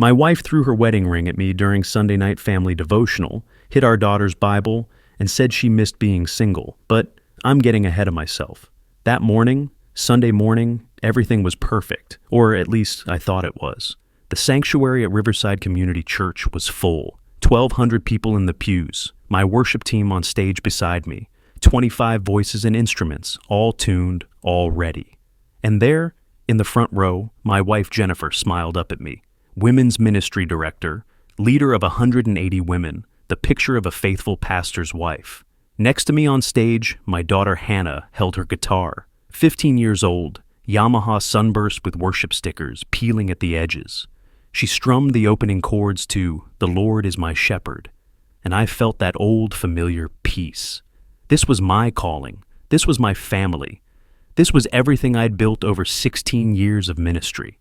My wife threw her wedding ring at me during Sunday night family devotional, hid our daughter's Bible, and said she missed being single, but I'm getting ahead of myself. That morning, Sunday morning, everything was perfect, or at least I thought it was. The sanctuary at Riverside Community Church was full, 1,200 people in the pews, my worship team on stage beside me, 25 voices and instruments, all tuned, all ready. And there, in the front row, my wife Jennifer smiled up at me, women's ministry director, leader of 180 women, the picture of a faithful pastor's wife. Next to me on stage, my daughter Hannah held her guitar, 15 years old, Yamaha sunburst with worship stickers peeling at the edges. She strummed the opening chords to "The Lord is my shepherd," and I felt that old familiar peace. This was my calling. This was my family. This was everything I'd built over 16 years of ministry.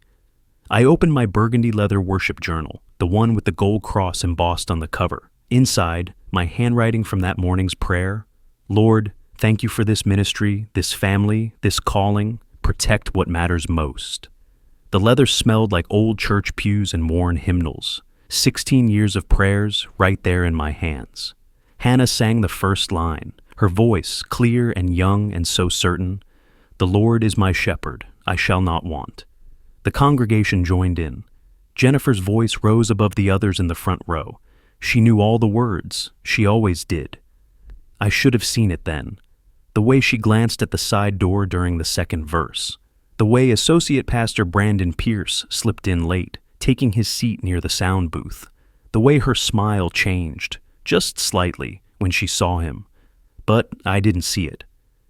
I opened my burgundy leather worship journal, the one with the gold cross embossed on the cover. Inside, my handwriting from that morning's prayer, "Lord, thank you for this ministry, this family, this calling. Protect what matters most." The leather smelled like old church pews and worn hymnals. 16 years of prayers right there in my hands. Hannah sang the first line, her voice clear and young and so certain. "The Lord is my shepherd, I shall not want." The congregation joined in. Jennifer's voice rose above the others in the front row. She knew all the words. She always did. I should have seen it then. The way she glanced at the side door during the second verse. The way Associate Pastor Brandon Pierce slipped in late, taking his seat near the sound booth. The way her smile changed, just slightly, when she saw him. But I didn't see it.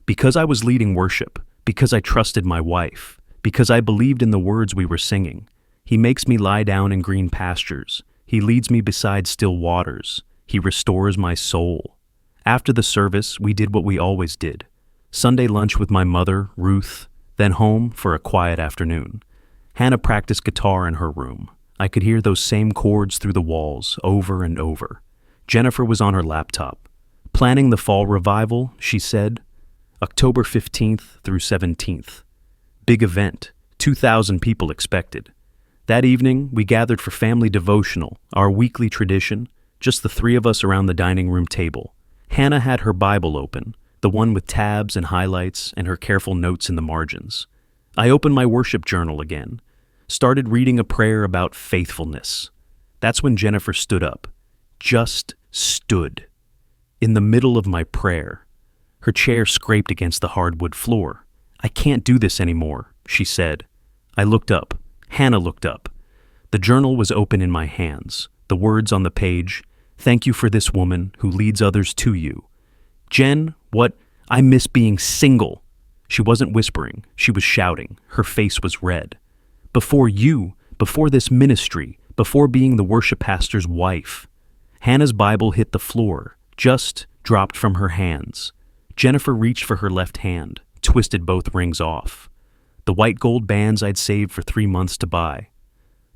Because I was leading worship, because I trusted my wife, because I believed in the words we were singing. He makes me lie down in green pastures. He leads me beside still waters. He restores my soul. After the service, we did what we always did. Sunday lunch with my mother, Ruth, then home for a quiet afternoon. Hannah practiced guitar in her room. I could hear those same chords through the walls, over and over. Jennifer was on her laptop. Planning the fall revival, she said. October 15th through 17th. Big event, 2,000 people expected. That evening, we gathered for family devotional, our weekly tradition, just the three of us around the dining room table. Hannah had her Bible open, the one with tabs and highlights and her careful notes in the margins. I opened my worship journal again, started reading a prayer about faithfulness. That's when Jennifer stood up, just stood, in the middle of my prayer. Her chair scraped against the hardwood floor. "I can't do this anymore," she said. I looked up. Hannah looked up. The journal was open in my hands, the words on the page, "Thank you for this woman who leads others to you." "Jen, what? I miss being single." She wasn't whispering, she was shouting. Her face was red. "Before you, before this ministry, before being the worship pastor's wife." Hannah's Bible hit the floor, just dropped from her hands. Jennifer reached for her left hand, twisted both rings off. The white gold bands I'd saved for 3 months to buy.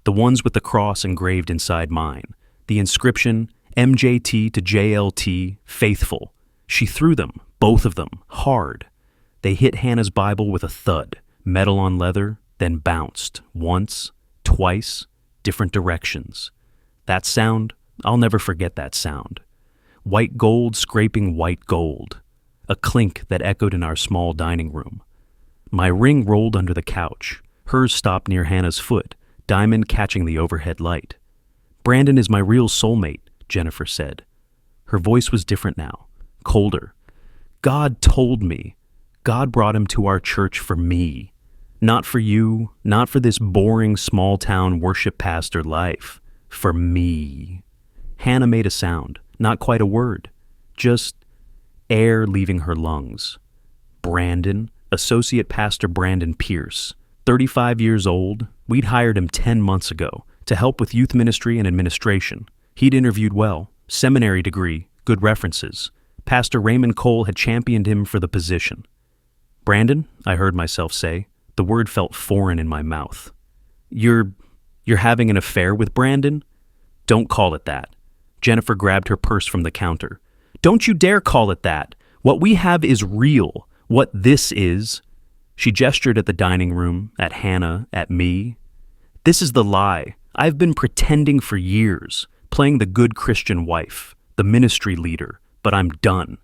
The ones with the cross engraved inside mine. The inscription, MJT to JLT, faithful. She threw them, both of them, hard. They hit Hannah's Bible with a thud, metal on leather, then bounced, once, twice, different directions. That sound, I'll never forget that sound. White gold scraping white gold. A clink that echoed in our small dining room. My ring rolled under the couch. Hers stopped near Hannah's foot, diamond catching the overhead light. "Brandon is my real soulmate," Jennifer said. Her voice was different now, colder. "God told me. God brought him to our church for me. Not for you, not for this boring small-town worship pastor life. For me." Hannah made a sound, not quite a word, just air leaving her lungs. Brandon, Associate Pastor Brandon Pierce, 35 years old. We'd hired him 10 months ago to help with youth ministry and administration. He'd interviewed well, seminary degree, good references. Pastor Raymond Cole had championed him for the position. "Brandon," I heard myself say. The word felt foreign in my mouth. You're having an affair with Brandon?" "Don't call it that." Jennifer grabbed her purse from the counter. "Don't you dare call it that. What we have is real. What this is." She gestured at the dining room, at Hannah, at me. "This is the lie. I've been pretending for years, playing the good Christian wife, the ministry leader, but I'm done.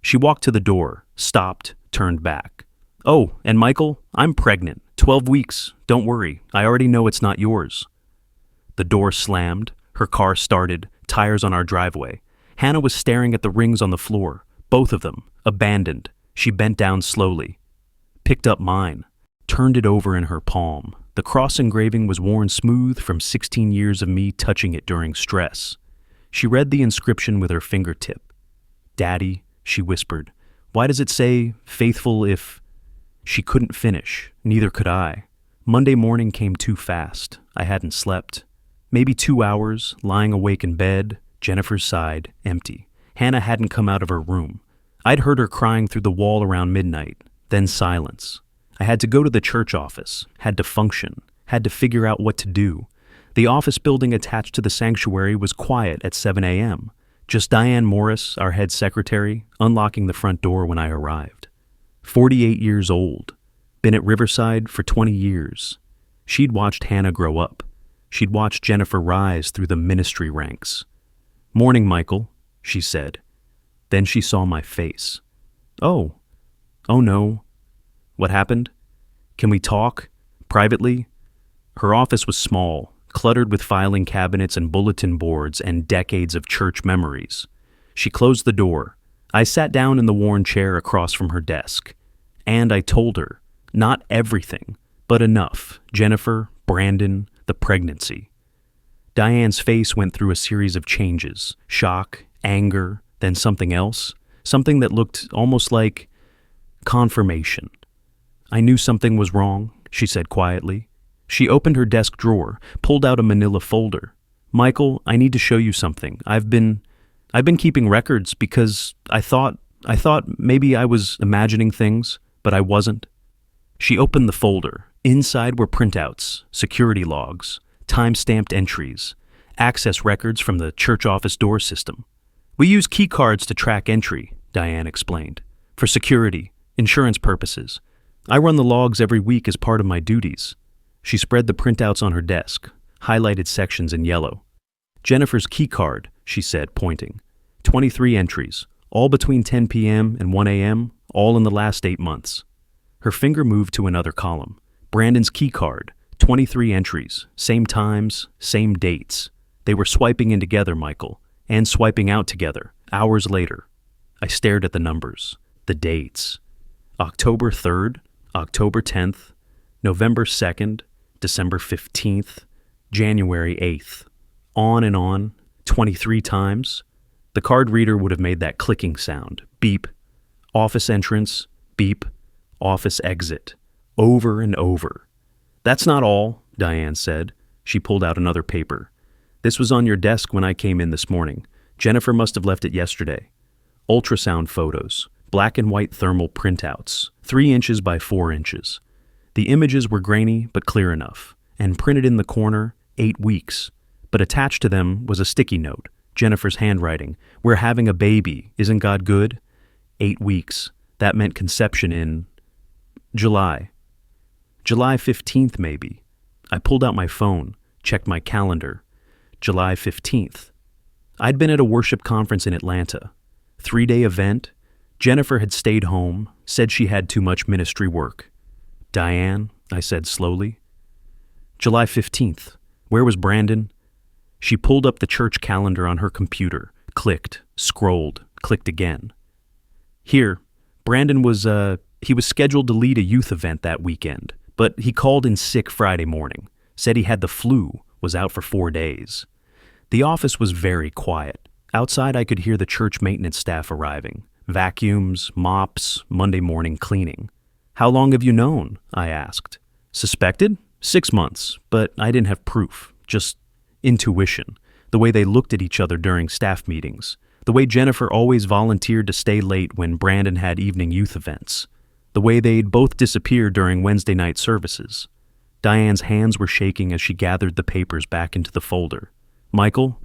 She walked to the door, stopped, turned back. Oh, and Michael, I'm pregnant. 12 weeks. Don't worry. I already know it's not yours. The door slammed. Her car started, tires on our driveway. Hannah was staring at the rings on the floor, both of them, abandoned. She bent down slowly, picked up mine, turned it over in her palm. The cross engraving was worn smooth from 16 years of me touching it during stress. She read the inscription with her fingertip. "Daddy," she whispered, "why does it say, faithful if—" She couldn't finish, neither could I. Monday morning came too fast. I hadn't slept. Maybe 2 hours, lying awake in bed, Jennifer's side, empty. Hannah hadn't come out of her room. I'd heard her crying through the wall around midnight, then silence. I had to go to the church office, had to function, had to figure out what to do. The office building attached to the sanctuary was quiet at 7 a.m. Just Diane Morris, our head secretary, unlocking the front door when I arrived. 48 years old, been at Riverside for 20 years. She'd watched Hannah grow up. She'd watched Jennifer rise through the ministry ranks. "Morning, Michael," she said. Then she saw my face. Oh no. What happened? Can we talk? Privately? Her office was small, cluttered with filing cabinets and bulletin boards and decades of church memories. She closed the door. I sat down in the worn chair across from her desk. And I told her, not everything, but enough. Jennifer, Brandon, the pregnancy. Diane's face went through a series of changes. Shock, anger, then something else. Something that looked almost like confirmation. "I knew something was wrong," she said quietly. She opened her desk drawer, pulled out a manila folder. "Michael, I need to show you something. I've been keeping records because I thought maybe I was imagining things, but I wasn't." She opened the folder. Inside were printouts, security logs, time-stamped entries, access records from the church office door system. "We use key cards to track entry," Diane explained, "for security, insurance purposes. I run the logs every week as part of my duties." She spread the printouts on her desk, highlighted sections in yellow. "Jennifer's key card," she said, pointing. 23 entries, all between 10 p.m. and 1 a.m., all in the last 8 months. Her finger moved to another column. Brandon's key card, 23 entries, same times, same dates. They were swiping in together, Michael, and swiping out together, hours later. I stared at the numbers, the dates. October 3rd, October 10th, November 2nd, December 15th, January 8th. On and on, 23 times. The card reader would have made that clicking sound. Beep. Office entrance. Beep. Office exit. Over and over. "That's not all," Diane said. She pulled out another paper. "This was on your desk when I came in this morning. Jennifer must have left it yesterday. Ultrasound photos. Black and white thermal printouts. 3 inches by 4 inches. The images were grainy but clear enough, and printed in the corner, 8 weeks. But attached to them was a sticky note, Jennifer's handwriting. "We're having a baby. Isn't God good?" 8 weeks. That meant conception in July. July 15th, maybe. I pulled out my phone, checked my calendar. July 15th. I'd been at a worship conference in Atlanta. 3-day event. Jennifer had stayed home, said she had too much ministry work. "Diane," I said slowly. July 15th. Where was Brandon? She pulled up the church calendar on her computer, clicked, scrolled, clicked again. Here, Brandon was scheduled to lead a youth event that weekend, but he called in sick Friday morning, said he had the flu, was out for 4 days. The office was very quiet. Outside I could hear the church maintenance staff arriving. Vacuums, mops, Monday morning cleaning. "How long have you known?" I asked. "Suspected? 6 months, but I didn't have proof, just intuition, the way they looked at each other during staff meetings, the way Jennifer always volunteered to stay late when Brandon had evening youth events, the way they'd both disappear during Wednesday night services." Diane's hands were shaking as she gathered the papers back into the folder. "Michael,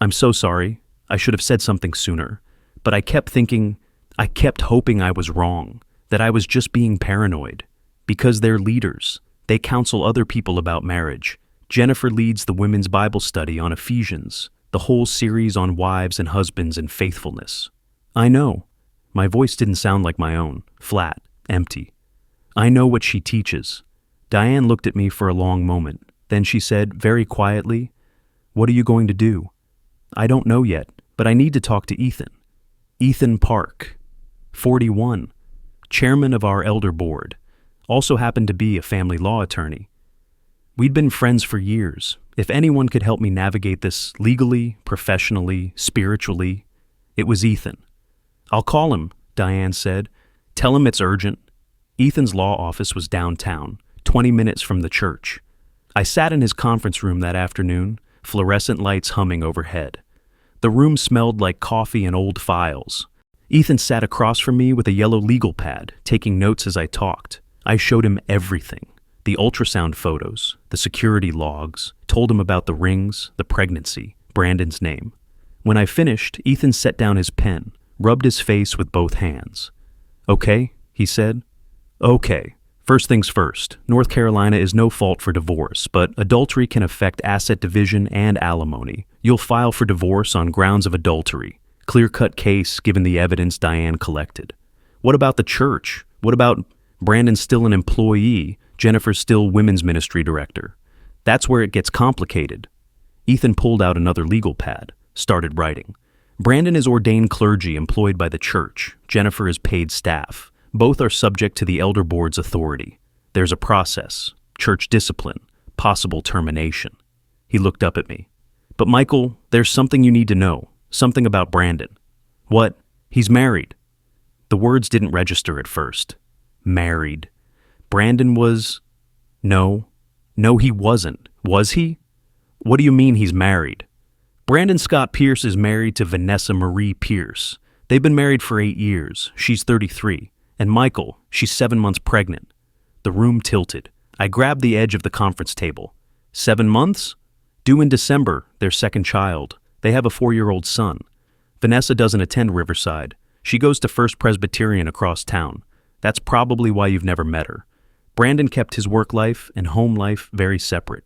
I'm so sorry. I should have said something sooner. But I kept hoping I was wrong, that I was just being paranoid. Because they're leaders. They counsel other people about marriage. Jennifer leads the women's Bible study on Ephesians, the whole series on wives and husbands and faithfulness. I know. My voice didn't sound like my own, flat, empty. I know what she teaches. Diane looked at me for a long moment. Then she said, very quietly, "What are you going to do?" "I don't know yet, but I need to talk to Ethan." Ethan Park, 41, chairman of our elder board, also happened to be a family law attorney. We'd been friends for years. If anyone could help me navigate this legally, professionally, spiritually, it was Ethan. "I'll call him," Diane said. "Tell him it's urgent." Ethan's law office was downtown, 20 minutes from the church. I sat in his conference room that afternoon, fluorescent lights humming overhead. The room smelled like coffee and old files. Ethan sat across from me with a yellow legal pad, taking notes as I talked. I showed him everything. The ultrasound photos, the security logs, told him about the rings, the pregnancy, Brandon's name. When I finished, Ethan set down his pen, rubbed his face with both hands. "Okay," he said. "Okay. First things first, North Carolina is no fault for divorce, but adultery can affect asset division and alimony. You'll file for divorce on grounds of adultery. Clear-cut case given the evidence Diane collected. What about the church? What about Brandon's still an employee, Jennifer's still women's ministry director? That's where it gets complicated." Ethan pulled out another legal pad, started writing. "Brandon is ordained clergy employed by the church. Jennifer is paid staff. Both are subject to the elder board's authority. There's a process, church discipline, possible termination." He looked up at me. "But Michael, there's something you need to know, something about Brandon." "What?" "He's married." The words didn't register at first. Married. Brandon was... No, he wasn't. Was he? "What do you mean he's married?" "Brandon Scott Pierce is married to Vanessa Marie Pierce. They've been married for 8 years. She's 33. And Michael, she's 7 months pregnant." The room tilted. I grabbed the edge of the conference table. 7 months? Due in December, their second child. They have a 4-year-old son. Vanessa doesn't attend Riverside. She goes to First Presbyterian across town. That's probably why you've never met her. Brandon kept his work life and home life very separate.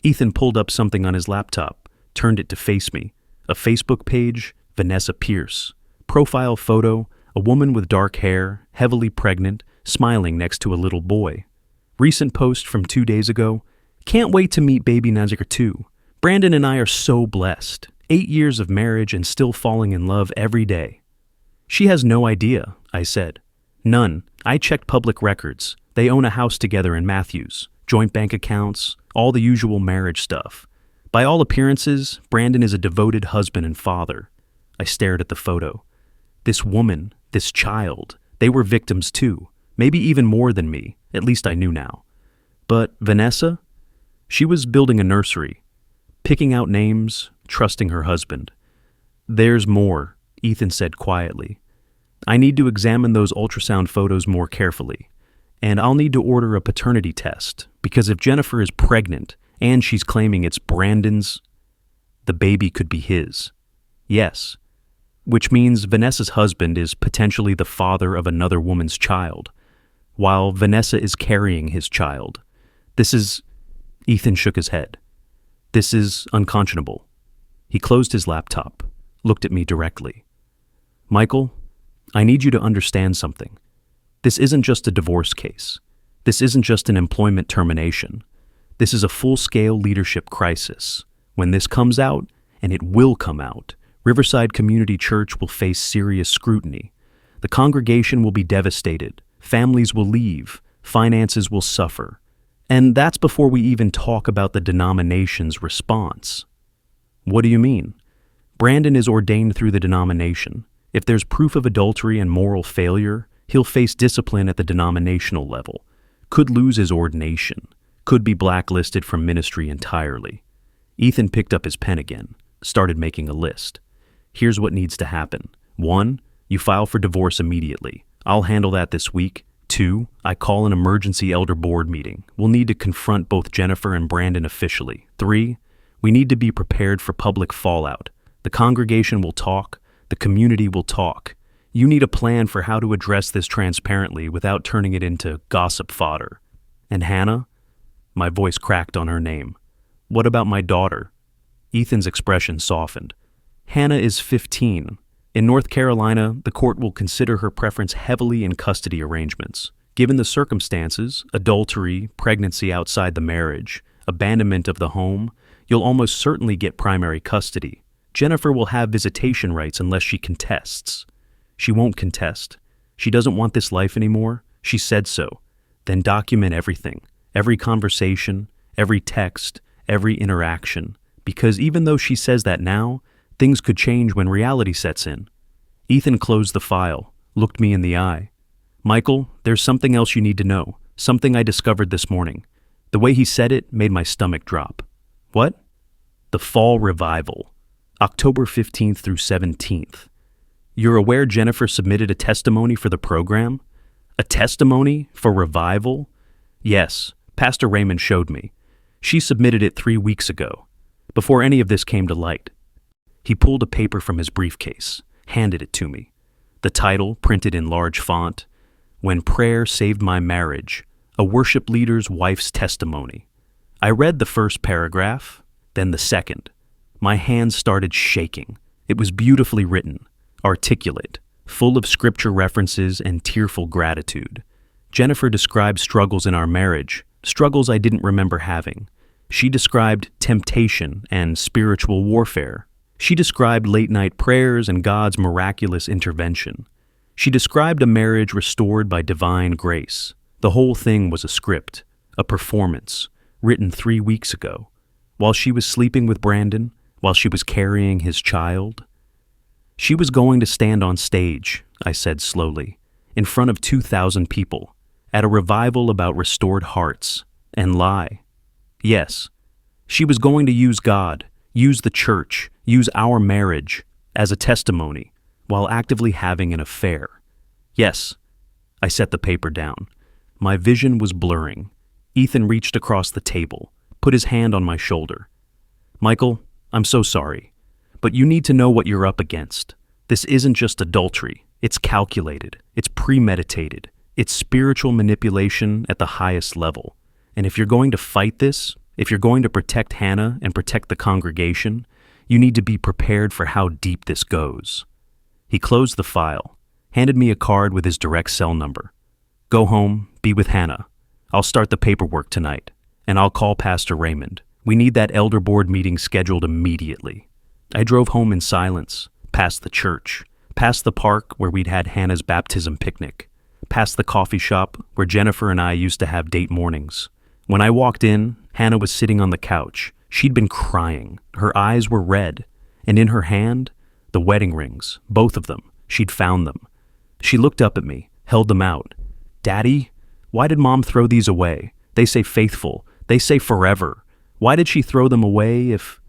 Ethan pulled up something on his laptop, turned it to face me. A Facebook page, Vanessa Pierce. Profile photo, a woman with dark hair, heavily pregnant, smiling next to a little boy. Recent post from 2 days ago. "Can't wait to meet baby Nazir too. Brandon and I are so blessed. 8 years of marriage and still falling in love every day." "She has no idea," I said. "None. I checked public records. They own a house together in Matthews, joint bank accounts, all the usual marriage stuff. By all appearances, Brandon is a devoted husband and father." I stared at the photo. This woman, this child, they were victims too, maybe even more than me, at least I knew now. But Vanessa? She was building a nursery, picking out names, trusting her husband. "There's more," Ethan said quietly. "I need to examine those ultrasound photos more carefully, and I'll need to order a paternity test, because if Jennifer is pregnant and she's claiming it's Brandon's, the baby could be his. Yes. Which means Vanessa's husband is potentially the father of another woman's child, while Vanessa is carrying his child. This is..." Ethan shook his head. "This is unconscionable." He closed his laptop, looked at me directly. "Michael, I need you to understand something. This isn't just a divorce case. This isn't just an employment termination. This is a full-scale leadership crisis. When this comes out, and it will come out, Riverside Community Church will face serious scrutiny. The congregation will be devastated. Families will leave. Finances will suffer. And that's before we even talk about the denomination's response." "What do you mean?" "Brandon is ordained through the denomination. If there's proof of adultery and moral failure, he'll face discipline at the denominational level. Could lose his ordination. Could be blacklisted from ministry entirely." Ethan picked up his pen again, started making a list. "Here's what needs to happen. 1, you file for divorce immediately. I'll handle that this week. 2, I call an emergency elder board meeting. We'll need to confront both Jennifer and Brandon officially. 3, we need to be prepared for public fallout. The congregation will talk. The community will talk. You need a plan for how to address this transparently without turning it into gossip fodder. And Hannah?" My voice cracked on her name. What about my daughter? Ethan's expression softened. Hannah is 15. In North Carolina, the court will consider her preference heavily in custody arrangements. Given the circumstances, adultery, pregnancy outside the marriage, abandonment of the home, you'll almost certainly get primary custody. Jennifer will have visitation rights unless she contests. She won't contest. She doesn't want this life anymore. She said so. Then document everything, every conversation, every text, every interaction. Because even though she says that now, things could change when reality sets in. Ethan closed the file, looked me in the eye. Michael, there's something else you need to know, something I discovered this morning. The way he said it made my stomach drop. What? The Fall Revival, October 15th through 17th. You're aware Jennifer submitted a testimony for the program? A testimony for revival? Yes, Pastor Raymond showed me. She submitted it 3 weeks ago, before any of this came to light. He pulled a paper from his briefcase, handed it to me. The title, printed in large font, When Prayer Saved My Marriage, a worship leader's wife's testimony. I read the first paragraph, then the second. My hands started shaking. It was beautifully written, articulate, full of scripture references and tearful gratitude. Jennifer described struggles in our marriage, struggles I didn't remember having. She described temptation and spiritual warfare. She described late-night prayers and God's miraculous intervention. She described a marriage restored by divine grace. The whole thing was a script, a performance, written 3 weeks ago, while she was sleeping with Brandon, while she was carrying his child. She was going to stand on stage, I said slowly, in front of 2,000 people, at a revival about restored hearts, and lie. Yes, she was going to use God, use the church, use our marriage as a testimony while actively having an affair. Yes, I set the paper down. My vision was blurring. Ethan reached across the table, put his hand on my shoulder. Michael, I'm so sorry, but you need to know what you're up against. This isn't just adultery. It's calculated. It's premeditated. It's spiritual manipulation at the highest level. And if you're going to fight this, if you're going to protect Hannah and protect the congregation, you need to be prepared for how deep this goes. He closed the file, handed me a card with his direct cell number. Go home, be with Hannah. I'll start the paperwork tonight, and I'll call Pastor Raymond. We need that elder board meeting scheduled immediately. I drove home in silence, past the church, past the park where we'd had Hannah's baptism picnic, past the coffee shop where Jennifer and I used to have date mornings. When I walked in, Hannah was sitting on the couch. She'd been crying. Her eyes were red, and in her hand, the wedding rings, both of them. She'd found them. She looked up at me, held them out. Daddy, why did Mom throw these away? They say faithful. They say forever. Why did she throw them away if...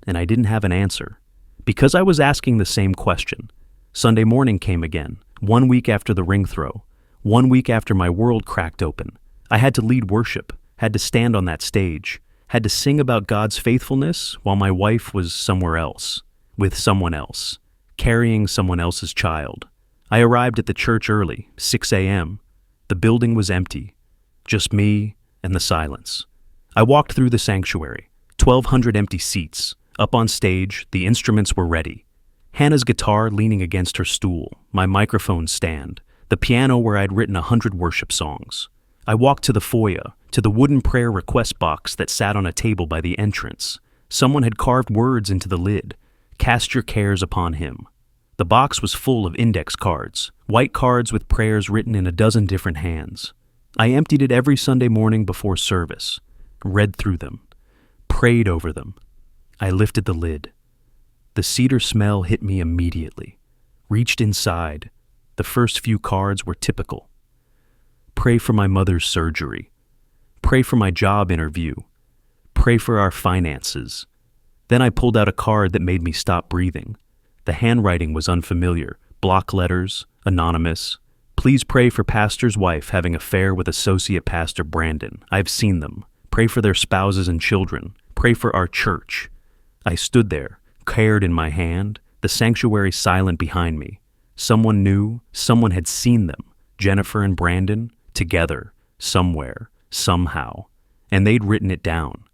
And I didn't have an answer. Because I was asking the same question. Sunday morning came again, 1 week after the ring throw. 1 week after my world cracked open. I had to lead worship, had to stand on that stage, had to sing about God's faithfulness while my wife was somewhere else, with someone else, carrying someone else's child. I arrived at the church early, 6 a.m. The building was empty, just me and the silence. I walked through the sanctuary, 1,200 empty seats. Up on stage, the instruments were ready. Hannah's guitar leaning against her stool, my microphone stand, the piano where I'd written 100 worship songs. I walked to the foyer, to the wooden prayer request box that sat on a table by the entrance. Someone had carved words into the lid, "Cast your cares upon him." The box was full of index cards, white cards with prayers written in a dozen different hands. I emptied it every Sunday morning before service, read through them, prayed over them. I lifted the lid. The cedar smell hit me immediately. Reached inside. The first few cards were typical. Pray for my mother's surgery. Pray for my job interview. Pray for our finances. Then I pulled out a card that made me stop breathing. The handwriting was unfamiliar. Block letters, anonymous. Please pray for pastor's wife having affair with associate pastor Brandon. I've seen them. Pray for their spouses and children. Pray for our church. I stood there, card in my hand, the sanctuary silent behind me. Someone knew, someone had seen them, Jennifer and Brandon, together, somewhere, somehow, and they'd written it down.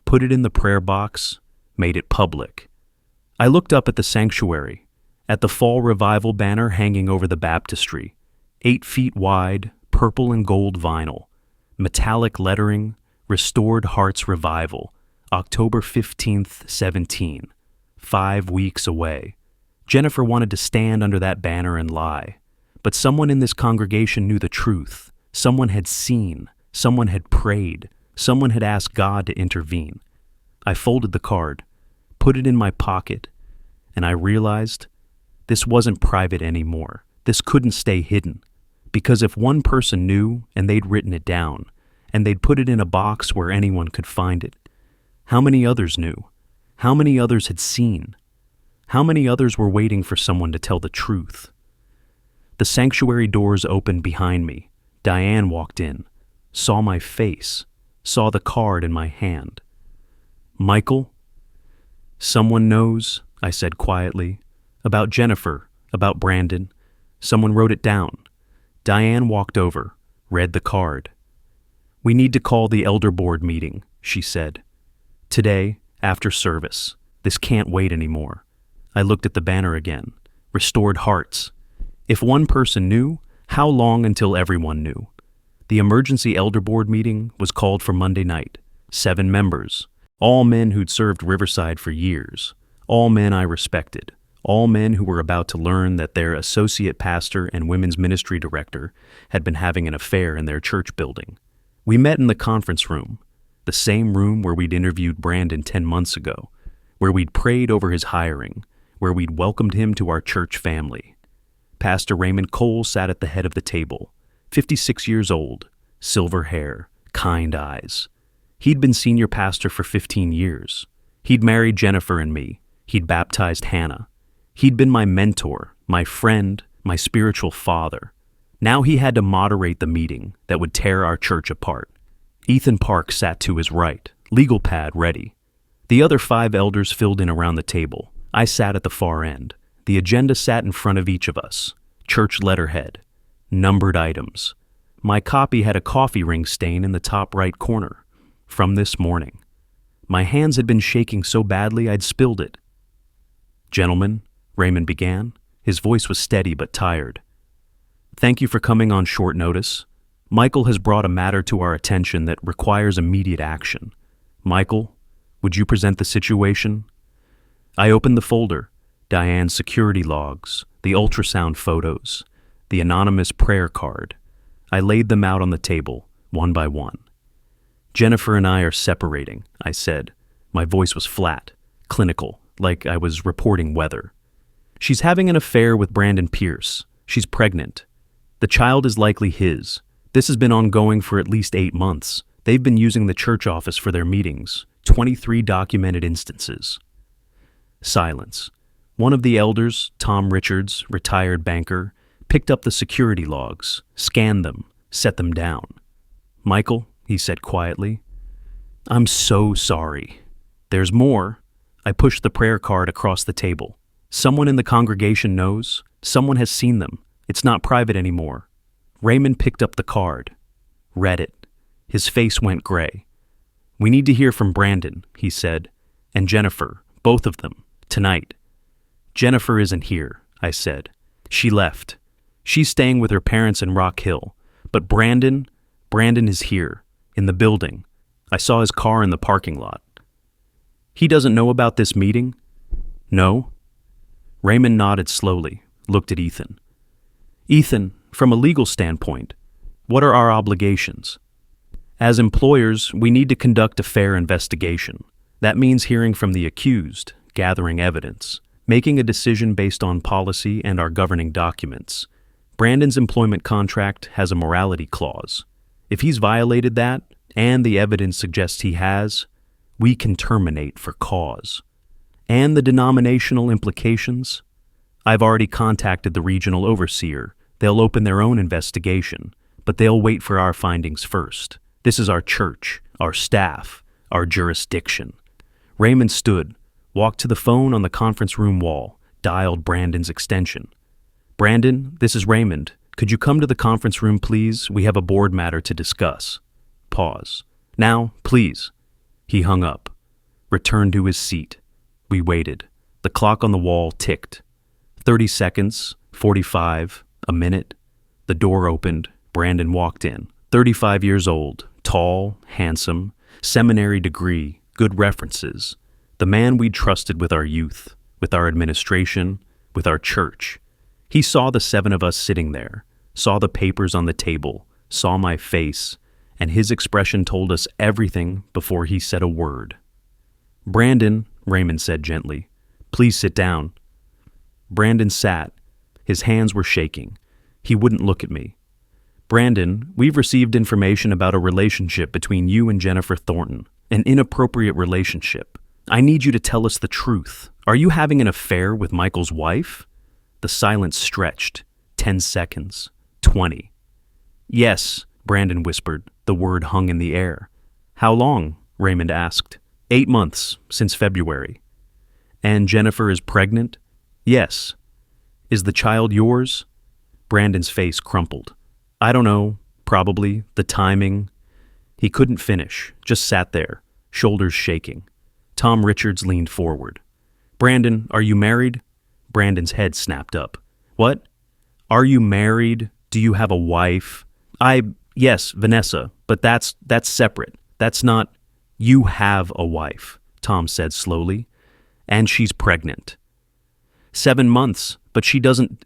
put it in the prayer box, made it public. I looked up at the sanctuary, at the Fall Revival banner hanging over the baptistry, 8 feet wide, purple and gold vinyl, metallic lettering, Restored Hearts Revival, October 15th, 17, 5 weeks away. Jennifer wanted to stand under that banner and lie, but someone in this congregation knew the truth. Someone had seen, someone had prayed, someone had asked God to intervene. I folded the card, put it in my pocket, and I realized this wasn't private anymore. This couldn't stay hidden, because if one person knew and they'd written it down, and they'd put it in a box where anyone could find it, how many others knew? How many others had seen? How many others were waiting for someone to tell the truth? The sanctuary doors opened behind me. Diane walked in, saw my face, saw the card in my hand. "Michael?" "Someone knows," I said quietly. "About Jennifer, about Brandon. Someone wrote it down." Diane walked over, read the card. "We need to call the elder board meeting," she said. "Today, after service. This can't wait anymore." I looked at the banner again. Restored Hearts. If one person knew, how long until everyone knew? The emergency elder board meeting was called for Monday night. 7 members. All men who'd served Riverside for years. All men I respected. All men who were about to learn that their associate pastor and women's ministry director had been having an affair in their church building. We met in the conference room, the same room where we'd interviewed Brandon 10 months ago, where we'd prayed over his hiring, where we'd welcomed him to our church family. Pastor Raymond Cole sat at the head of the table, 56 years old, silver hair, kind eyes. He'd been senior pastor for 15 years. He'd married Jennifer and me. He'd baptized Hannah. He'd been my mentor, my friend, my spiritual father. Now he had to moderate the meeting that would tear our church apart. Ethan Park sat to his right, legal pad ready. The other 5 elders filled in around the table. I sat at the far end. The agenda sat in front of each of us. Church letterhead. Numbered items. My copy had a coffee ring stain in the top right corner. From this morning. My hands had been shaking so badly I'd spilled it. "Gentlemen," Raymond began. His voice was steady but tired. "Thank you for coming on short notice. Michael has brought a matter to our attention that requires immediate action. Michael, would you present the situation?" I opened the folder. Diane's security logs, the ultrasound photos, the anonymous prayer card. I laid them out on the table, one by one. "Jennifer and I are separating," I said. My voice was flat, clinical, like I was reporting weather. "She's having an affair with Brandon Pierce. She's pregnant. The child is likely his. This has been ongoing for at least 8 months. They've been using the church office for their meetings, 23 documented instances." Silence. One of the elders, Tom Richards, retired banker, picked up the security logs, scanned them, set them down. "Michael," he said quietly, "I'm so sorry. There's more." I pushed the prayer card across the table. "Someone in the congregation knows. Someone has seen them. It's not private anymore." Raymond picked up the card, read it. His face went gray. "We need to hear from Brandon," he said, "and Jennifer, both of them, tonight." "Jennifer isn't here," I said. "She left. She's staying with her parents in Rock Hill. But Brandon is here, in the building. I saw his car in the parking lot." "He doesn't know about this meeting?" "No." Raymond nodded slowly, looked at Ethan. "Ethan, from a legal standpoint, what are our obligations?" "As employers, we need to conduct a fair investigation. That means hearing from the accused, gathering evidence, making a decision based on policy and our governing documents. Brandon's employment contract has a morality clause. If he's violated that, and the evidence suggests he has, we can terminate for cause. And the denominational implications? I've already contacted the regional overseer. They'll open their own investigation, but they'll wait for our findings first. This is our church, our staff, our jurisdiction." Raymond stood, walked to the phone on the conference room wall, dialed Brandon's extension. "Brandon, this is Raymond. Could you come to the conference room, please? We have a board matter to discuss." Pause. "Now, please." He hung up. returned to his seat. We waited. The clock on the wall ticked. 30 seconds, 45, a minute. The door opened. Brandon walked in. 35 years old, tall, handsome, seminary degree, good references. The man we'd trusted with our youth, with our administration, with our church. He saw the 7 of us sitting there, saw the papers on the table, saw my face, and his expression told us everything before he said a word. "Brandon," Raymond said gently, "please sit down." Brandon sat. His hands were shaking. He wouldn't look at me. "Brandon, we've received information about a relationship between you and Jennifer Thornton, an inappropriate relationship. I need you to tell us the truth. Are you having an affair with Michael's wife?" The silence stretched. 10 seconds. 20. "Yes," Brandon whispered. The word hung in the air. "How long?" Raymond asked. 8 months, since February." "And Jennifer is pregnant?" "Yes." "Is the child yours?" Brandon's face crumpled. "I don't know. Probably. The timing." He couldn't finish, just sat there, shoulders shaking. Tom Richards leaned forward. "Brandon, are you married?" Brandon's head snapped up. "What? Are you married? Do you have a wife?" Yes, Vanessa, but that's separate. That's not—" "You have a wife," Tom said slowly, "and she's pregnant." 7 months, but she doesn't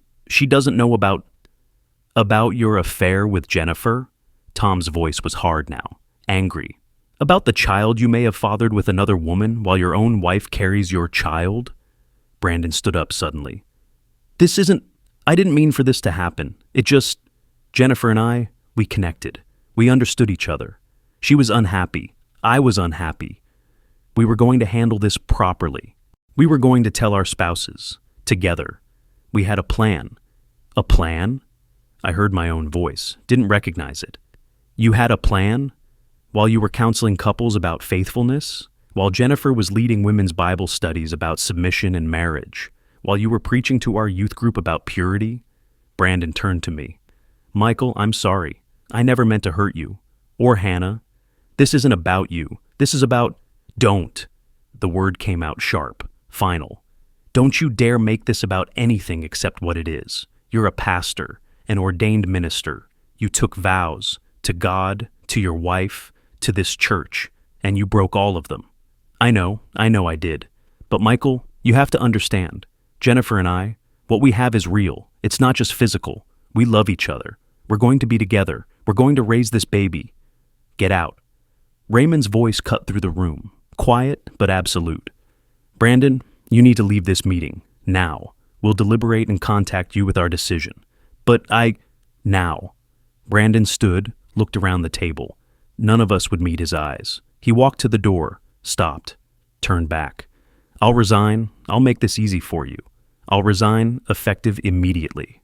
know about your affair with Jennifer?" Tom's voice was hard now, angry. "About the child you may have fathered with another woman while your own wife carries your child?" Brandon stood up suddenly. I didn't mean for this to happen. Jennifer and I, we connected. We understood each other. She was unhappy. I was unhappy. We were going to handle this properly. We were going to tell our spouses, together. We had a plan." "A plan?" I heard my own voice, didn't recognize it. "You had a plan? While you were counseling couples about faithfulness? While Jennifer was leading women's Bible studies about submission and marriage? While you were preaching to our youth group about purity?" Brandon turned to me. "Michael, I'm sorry. I never meant to hurt you. Or Hannah. This isn't about you. This is about—" "Don't." The word came out sharp, final. "Don't you dare make this about anything except what it is. You're a pastor, an ordained minister. You took vows to God, to your wife, to this church, and you broke all of them. I know I did. But Michael, you have to understand. Jennifer and I, what we have is real. It's not just physical. We love each other. We're going to be together. We're going to raise this baby. Get out." Raymond's voice cut through the room, quiet but absolute. "Brandon, you need to leave this meeting, now. We'll deliberate and contact you with our decision." "But now." Brandon stood, looked around the table. None of us would meet his eyes. He walked to the door, stopped, turned back. "I'll resign. I'll make this easy for you. I'll resign, effective immediately."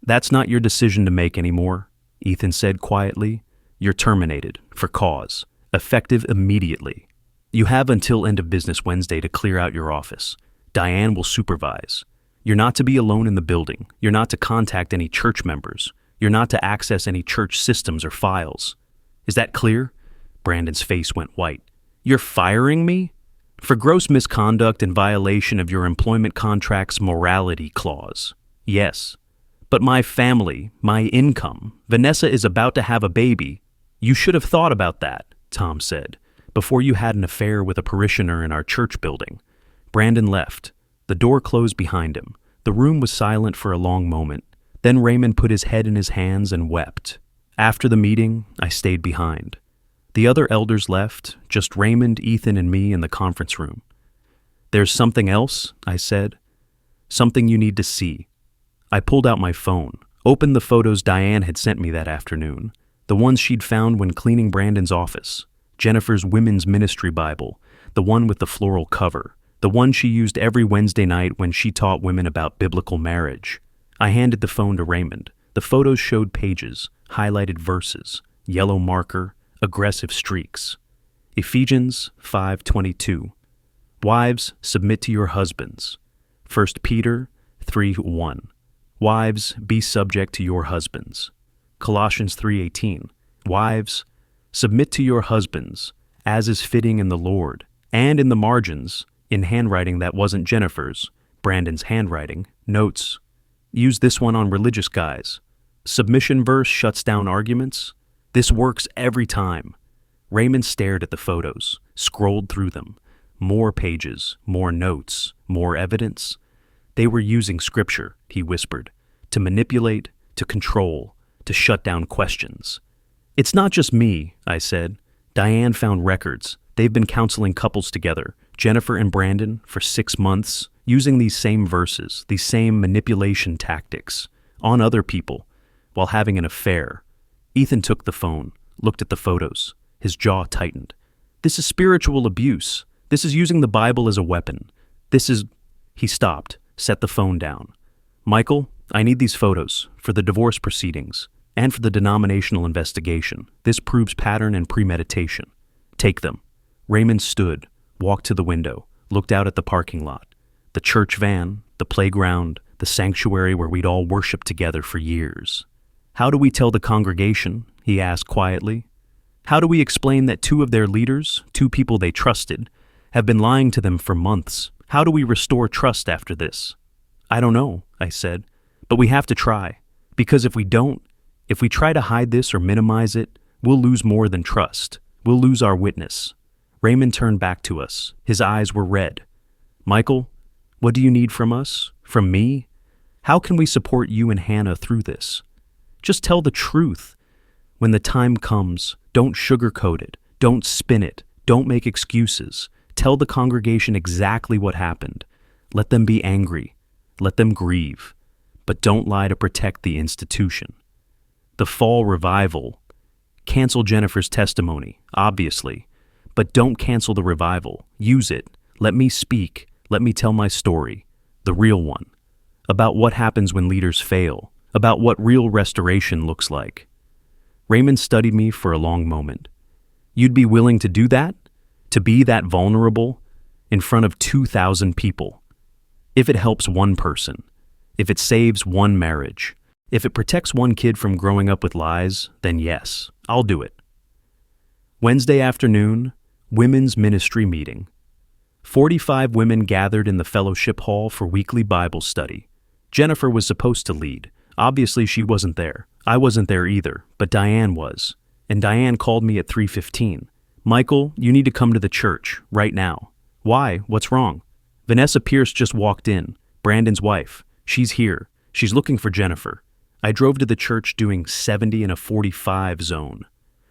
"That's not your decision to make anymore," Ethan said quietly. "You're terminated, for cause, effective immediately. You have until end of business Wednesday to clear out your office. Diane will supervise. You're not to be alone in the building. You're not to contact any church members. You're not to access any church systems or files. Is that clear?" Brandon's face went white. "You're firing me?" "For gross misconduct and violation of your employment contract's morality clause. Yes. But my family, my income, Vanessa is about to have a baby. You should have thought about that," Tom said, "before you had an affair with a parishioner in our church building." Brandon left. The door closed behind him. The room was silent for a long moment. Then Raymond put his head in his hands and wept. After the meeting, I stayed behind. The other elders left, just Raymond, Ethan, and me in the conference room. "There's something else," I said. "Something you need to see." I pulled out my phone, opened the photos Diane had sent me that afternoon, the ones she'd found when cleaning Brandon's office, Jennifer's women's ministry Bible, the one with the floral cover, the one she used every Wednesday night when she taught women about biblical marriage. I handed the phone to Raymond. The photos showed pages, highlighted verses, yellow marker, aggressive streaks. Ephesians 5:22. Wives, submit to your husbands. 1 Peter 3:1. Wives, be subject to your husbands. Colossians 3:18. Wives, submit to your husbands, as is fitting in the Lord. And in the margins, in handwriting that wasn't Jennifer's, Brandon's handwriting, notes. Use this one on religious guys. Submission verse shuts down arguments. This works every time. Raymond stared at the photos, scrolled through them. More pages, more notes, more evidence. They were using scripture, he whispered, to manipulate, to control, to shut down questions. It's not just me, I said. Diane found records. They've been counseling couples together, Jennifer and Brandon, for 6 months, using these same verses, these same manipulation tactics, on other people, while having an affair. Ethan took the phone, looked at the photos. His jaw tightened. This is spiritual abuse. This is using the Bible as a weapon. This is... He stopped, set the phone down. Michael, I need these photos for the divorce proceedings and for the denominational investigation. This proves pattern and premeditation. Take them. Raymond stood, walked to the window, looked out at the parking lot, the church van, the playground, the sanctuary where we'd all worshiped together for years. How do we tell the congregation? He asked quietly. How do we explain that 2 of their leaders, 2 people they trusted, have been lying to them for months? How do we restore trust after this? I don't know, I said, but we have to try. Because if we don't, if we try to hide this or minimize it, we'll lose more than trust. We'll lose our witness. Raymond turned back to us. His eyes were red. Michael, what do you need from us? From me? How can we support you and Hannah through this? Just tell the truth. When the time comes, don't sugarcoat it. Don't spin it. Don't make excuses. Tell the congregation exactly what happened. Let them be angry. Let them grieve. But don't lie to protect the institution. The fall revival. Cancel Jennifer's testimony, obviously. But don't cancel the revival. Use it. Let me speak. Let me tell my story. The real one. About what happens when leaders fail. About what real restoration looks like. Raymond studied me for a long moment. You'd be willing to do that? To be that vulnerable? In front of 2,000 people? If it helps one person. If it saves one marriage. If it protects one kid from growing up with lies, then yes, I'll do it. Wednesday afternoon, women's ministry meeting. 45 women gathered in the fellowship hall for weekly Bible study. Jennifer was supposed to lead. Obviously, she wasn't there. I wasn't there either, but Diane was. And Diane called me at 3:15. Michael, you need to come to the church, right now. Why? What's wrong? Vanessa Pierce just walked in, Brandon's wife. She's here. She's looking for Jennifer. I drove to the church doing 70 in a 45 zone.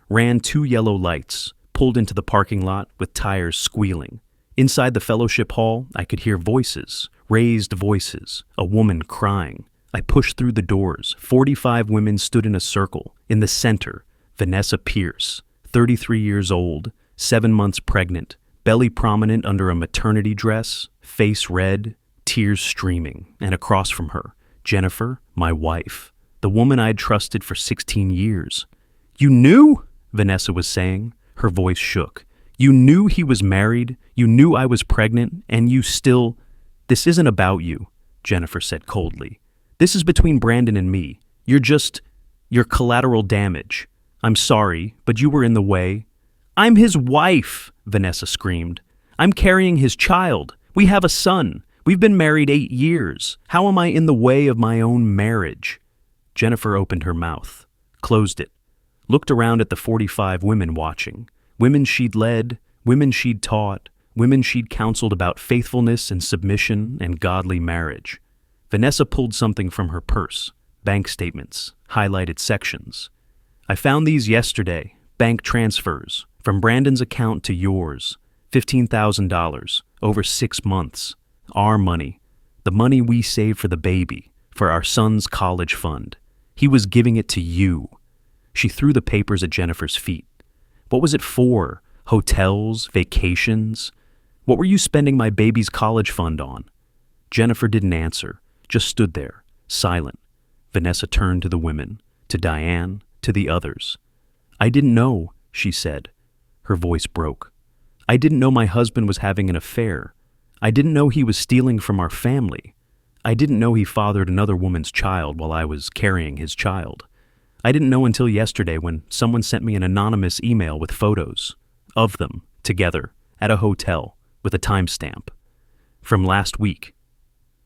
Ran 2 yellow lights, pulled into the parking lot with tires squealing. Inside the fellowship hall, I could hear voices, raised voices, a woman crying. I pushed through the doors. 45 women stood in a circle. In the center, Vanessa Pierce, 33 years old, 7 months pregnant, belly prominent under a maternity dress, face red, tears streaming, and across from her, Jennifer, my wife, the woman I'd trusted for 16 years. You knew? Vanessa was saying. Her voice shook. You knew he was married, you knew I was pregnant, and you still... This isn't about you, Jennifer said coldly. This is between Brandon and me. You're collateral damage. I'm sorry, but you were in the way. I'm his wife, Vanessa screamed. I'm carrying his child. We have a son. We've been married 8 years. How am I in the way of my own marriage? Jennifer opened her mouth, closed it, looked around at the 45 women watching. Women she'd led, women she'd taught, women she'd counseled about faithfulness and submission and godly marriage. Vanessa pulled something from her purse, bank statements, highlighted sections. I found these yesterday, bank transfers, from Brandon's account to yours, $15,000, over 6 months. Our money, the money we saved for the baby, for our son's college fund. He was giving it to you. She threw the papers at Jennifer's feet. What was it for? Hotels? Vacations? What were you spending my baby's college fund on? Jennifer didn't answer, just stood there, silent. Vanessa turned to the women, to Diane, to the others. I didn't know, she said. Her voice broke. I didn't know my husband was having an affair. I didn't know he was stealing from our family. I didn't know he fathered another woman's child while I was carrying his child. I didn't know until yesterday when someone sent me an anonymous email with photos of them together at a hotel with a timestamp. From last week.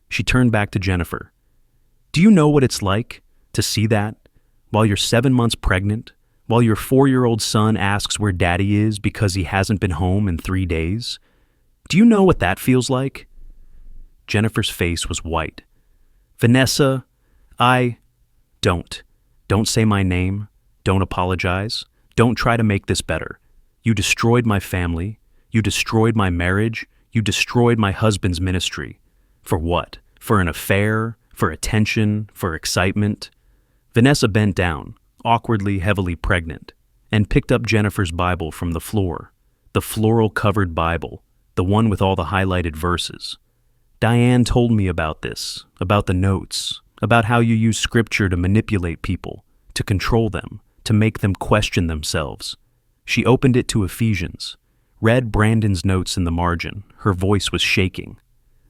She turned back to Jennifer. Do you know what it's like to see that while you're 7 months pregnant, while your 4-year-old son asks where daddy is because he hasn't been home in 3 days? Do you know what that feels like? Jennifer's face was white. Vanessa, Don't say my name. Don't apologize. Don't try to make this better. You destroyed my family. You destroyed my marriage. You destroyed my husband's ministry. For what? For an affair? For attention? For excitement? Vanessa bent down, awkwardly heavily pregnant, and picked up Jennifer's Bible from the floor, the floral-covered Bible, the one with all the highlighted verses. Diane told me about this, about the notes, about how you use scripture to manipulate people, to control them, to make them question themselves. She opened it to Ephesians, read Brandon's notes in the margin. Her voice was shaking.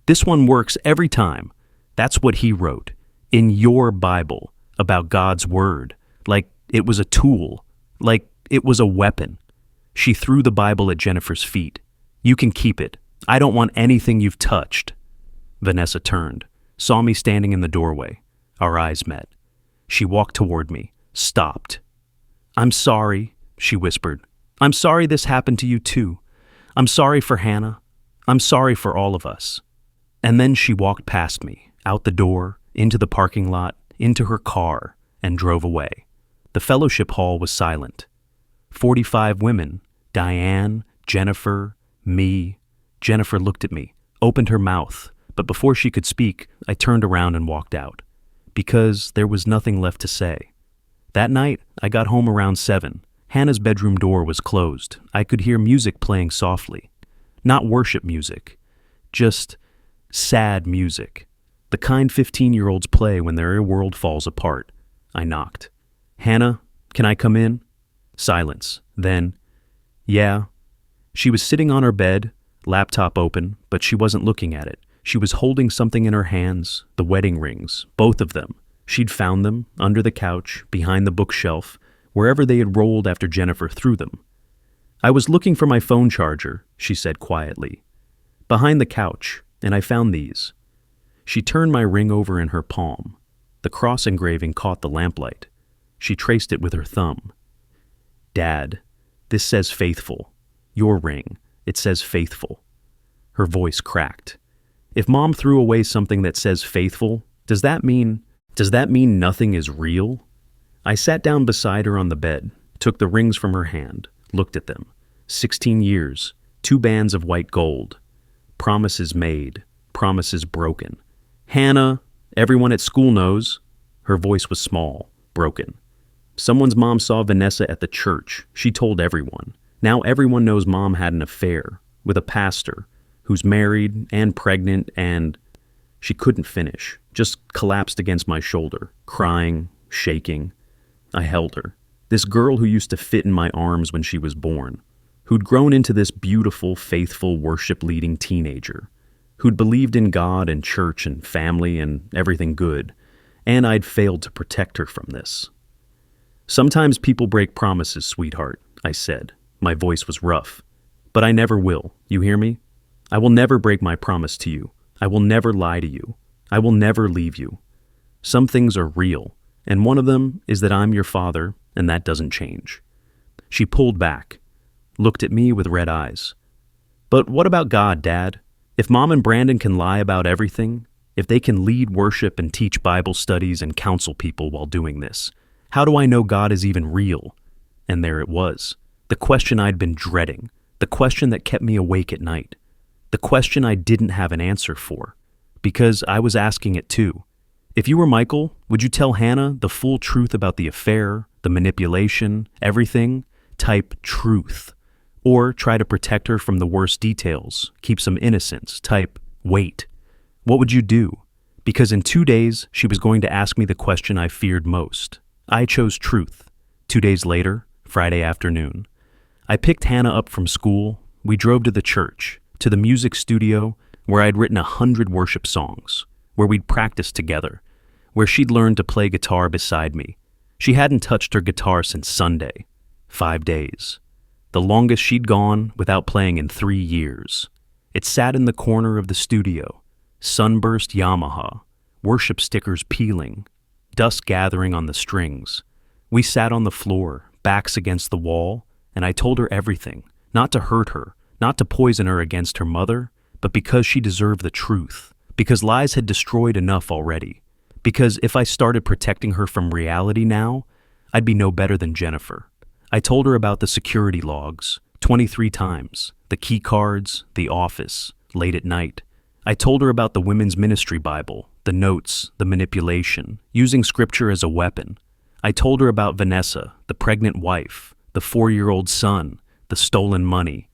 This one works every time. That's what he wrote, in your Bible, about God's word, like it was a tool, like it was a weapon. She threw the Bible at Jennifer's feet. You can keep it. I don't want anything you've touched. Vanessa turned, saw me standing in the doorway. Our eyes met. She walked toward me, stopped. I'm sorry, she whispered. I'm sorry this happened to you too. I'm sorry for Hannah. I'm sorry for all of us. And then she walked past me, out the door, into the parking lot, into her car, and drove away. The fellowship hall was silent. 45 women, Diane, Jennifer, me. Jennifer looked at me, opened her mouth, but before she could speak, I turned around and walked out, because there was nothing left to say. That night, I got home around 7. Hannah's bedroom door was closed. I could hear music playing softly. Not worship music, just sad music. The kind 15-year-olds play when their world falls apart. I knocked. Hannah, can I come in? Silence. Then, yeah. She was sitting on her bed, laptop open, but she wasn't looking at it. She was holding something in her hands, the wedding rings, both of them. She'd found them, under the couch, behind the bookshelf, wherever they had rolled after Jennifer threw them. I was looking for my phone charger, she said quietly. Behind the couch, and I found these. She turned my ring over in her palm. The cross engraving caught the lamplight. She traced it with her thumb. Dad, this says faithful. Your ring, it says faithful. Her voice cracked. If Mom threw away something that says faithful, does that mean nothing is real? I sat down beside her on the bed, took the rings from her hand, looked at them. 16 years, 2 bands of white gold. Promises made, promises broken. Hannah, everyone at school knows. Her voice was small, broken. Someone's mom saw Vanessa at the church. She told everyone. Now everyone knows Mom had an affair with a pastor who's married and pregnant and... She couldn't finish, just collapsed against my shoulder, crying, shaking. I held her. This girl who used to fit in my arms when she was born, who'd grown into this beautiful, faithful, worship-leading teenager, who'd believed in God and church and family and everything good, and I'd failed to protect her from this. Sometimes people break promises, sweetheart, I said. My voice was rough. But I never will, you hear me? I will never break my promise to you. I will never lie to you. I will never leave you. Some things are real, and one of them is that I'm your father, and that doesn't change. She pulled back, looked at me with red eyes. But what about God, Dad? If Mom and Brandon can lie about everything, if they can lead worship and teach Bible studies and counsel people while doing this, how do I know God is even real? And there it was, the question I'd been dreading, the question that kept me awake at night, the question I didn't have an answer for, because I was asking it too. If you were Michael, would you tell Hannah the full truth about the affair, the manipulation, everything? Type truth. Or try to protect her from the worst details, keep some innocence, type wait. What would you do? Because in 2 days, she was going to ask me the question I feared most. I chose truth. 2 days later, Friday afternoon. I picked Hannah up from school. We drove to the church, to the music studio, where I'd written 100 worship songs, where we'd practiced together, where she'd learned to play guitar beside me. She hadn't touched her guitar since Sunday. 5 days. the longest she'd gone without playing in 3 years. It sat in the corner of the studio, sunburst Yamaha, worship stickers peeling, dust gathering on the strings. We sat on the floor, backs against the wall, and I told her everything, not to hurt her, not to poison her against her mother, but because she deserved the truth, because lies had destroyed enough already, because if I started protecting her from reality now, I'd be no better than Jennifer. I told her about the security logs, 23 times, the key cards, the office, late at night. I told her about the women's ministry Bible, the notes, the manipulation, using scripture as a weapon. I told her about Vanessa, the pregnant wife, the 4-year-old son, the stolen money.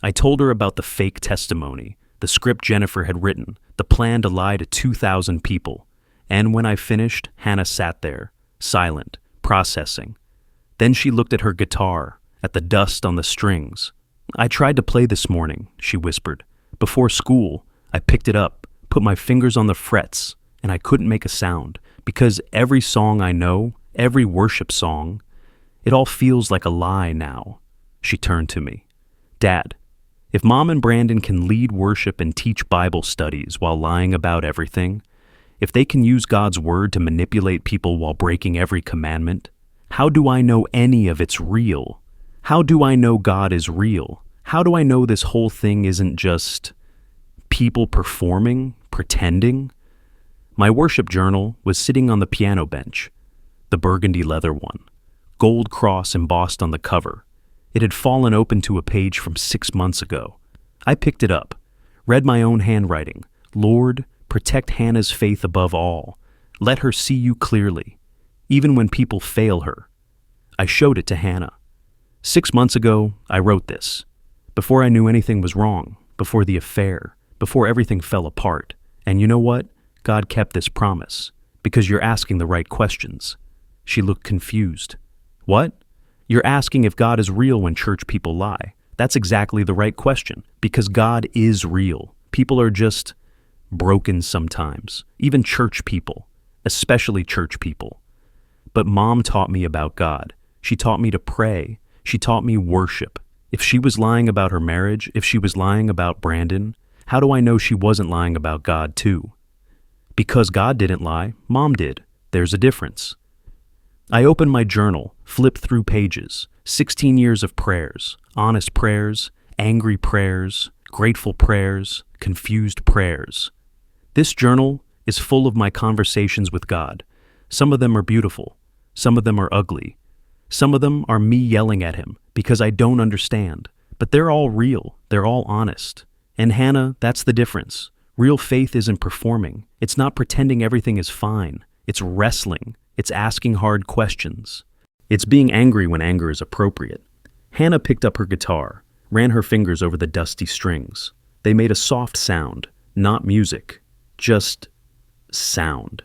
I told her about the fake testimony, the script Jennifer had written, the plan to lie to 2,000 people. And when I finished, Hannah sat there, silent, processing. Then she looked at her guitar, at the dust on the strings. "I tried to play this morning," she whispered. "Before school, I picked it up, put my fingers on the frets, and I couldn't make a sound, because every song I know, every worship song, it all feels like a lie now." She turned to me. "Dad, if Mom and Brandon can lead worship and teach Bible studies while lying about everything, if they can use God's word to manipulate people while breaking every commandment, how do I know any of it's real? How do I know God is real? How do I know this whole thing isn't just people performing, pretending?" My worship journal was sitting on the piano bench, the burgundy leather one, gold cross embossed on the cover. It had fallen open to a page from 6 months ago. I picked it up, read my own handwriting. "Lord, protect Hannah's faith above all. Let her see you clearly, even when people fail her." I showed it to Hannah. 6 months ago, I wrote this, before I knew anything was wrong, before the affair, before everything fell apart. And you know what? God kept this promise, because you're asking the right questions. She looked confused. "What? You're asking if God is real when church people lie. That's exactly the right question, because God is real. People are just broken sometimes, even church people, especially church people. But Mom taught me about God. She taught me to pray. She taught me worship. If she was lying about her marriage, if she was lying about Brandon, how do I know she wasn't lying about God too? Because God didn't lie, Mom did. There's a difference." I opened my journal, flipped through pages, 16 years of prayers, honest prayers, angry prayers, grateful prayers, confused prayers. This journal is full of my conversations with God. Some of them are beautiful. Some of them are ugly. Some of them are me yelling at him because I don't understand. But they're all real. They're all honest. And Hannah, that's the difference. Real faith isn't performing. It's not pretending everything is fine. It's wrestling. It's asking hard questions. It's being angry when anger is appropriate. Hannah picked up her guitar, ran her fingers over the dusty strings. They made a soft sound, not music, just sound.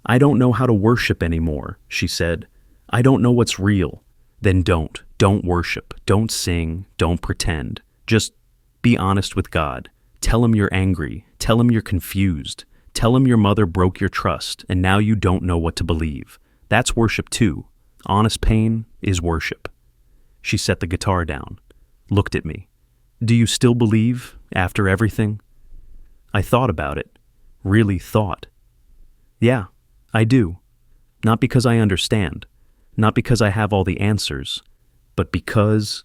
"I don't know how to worship anymore," she said. "I don't know what's real." "Then don't. Don't worship. Don't sing. Don't pretend. Just be honest with God. Tell him you're angry. Tell him you're confused. Tell him your mother broke your trust, and now you don't know what to believe. That's worship too. Honest pain is worship." She set the guitar down, looked at me. "Do you still believe, after everything?" I thought about it, really thought. "Yeah, I do. Not because I understand, not because I have all the answers, but because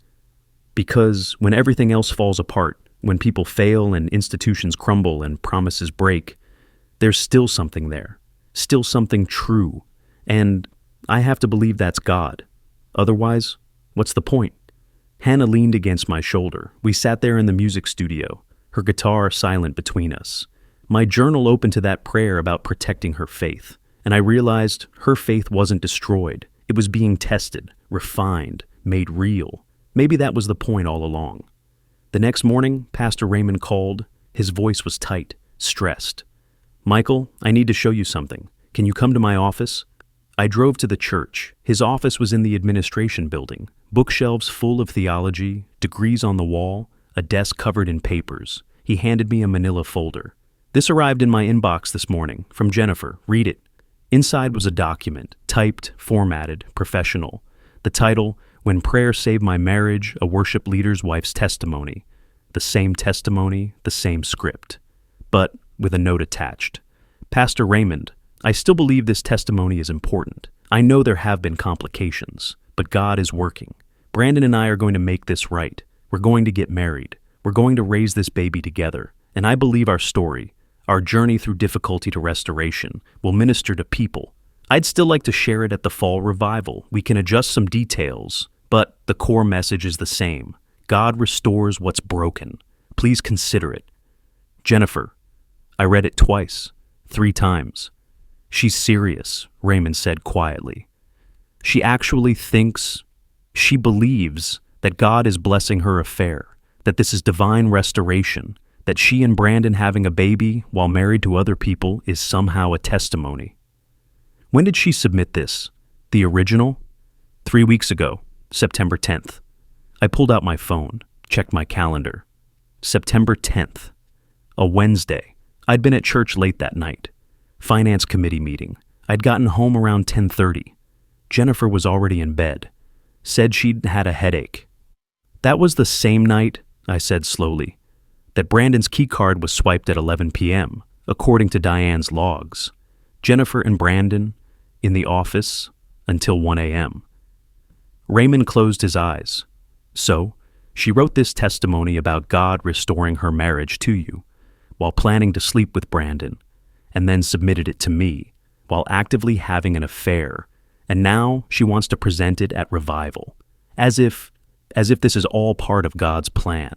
when everything else falls apart, when people fail and institutions crumble and promises break, there's still something there, still something true, and I have to believe that's God. Otherwise, what's the point?" Hannah leaned against my shoulder. We sat there in the music studio, her guitar silent between us. My journal opened to that prayer about protecting her faith, and I realized her faith wasn't destroyed. It was being tested, refined, made real. Maybe that was the point all along. The next morning, Pastor Raymond called. His voice was tight, stressed. "Michael, I need to show you something. Can you come to my office?" I drove to the church. His office was in the administration building, bookshelves full of theology, degrees on the wall, a desk covered in papers. He handed me a manila folder. "This arrived in my inbox this morning, from Jennifer. Read it." Inside was a document, typed, formatted, professional. The title, When prayer saved my marriage, a worship leader's wife's testimony. The same testimony, the same script, but with a note attached. Pastor Raymond, I still believe this testimony is important. I know there have been complications, but God is working. Brandon and I are going to make this right. We're going to get married. We're going to raise this baby together. And I believe our story, our journey through difficulty to restoration, will minister to people. I'd still like to share it at the fall revival. We can adjust some details, but the core message is the same. God restores what's broken. Please consider it. Jennifer, I read it twice, 3 times. She's serious, Raymond said quietly. She actually thinks, she believes that God is blessing her affair, that this is divine restoration, that she and Brandon having a baby while married to other people is somehow a testimony. When did she submit this? The original? 3 weeks ago, September 10th. I pulled out my phone, checked my calendar. September 10th, a Wednesday. I'd been at church late that night. Finance committee meeting. I'd gotten home around 10:30. Jennifer was already in bed. Said she'd had a headache. That was the same night, I said slowly, that Brandon's keycard was swiped at 11 p.m., according to Diane's logs. Jennifer and Brandon in the office until 1 a.m. Raymond closed his eyes. So, she wrote this testimony about God restoring her marriage to you, while planning to sleep with Brandon, and then submitted it to me, while actively having an affair, and now she wants to present it at revival, as if this is all part of God's plan.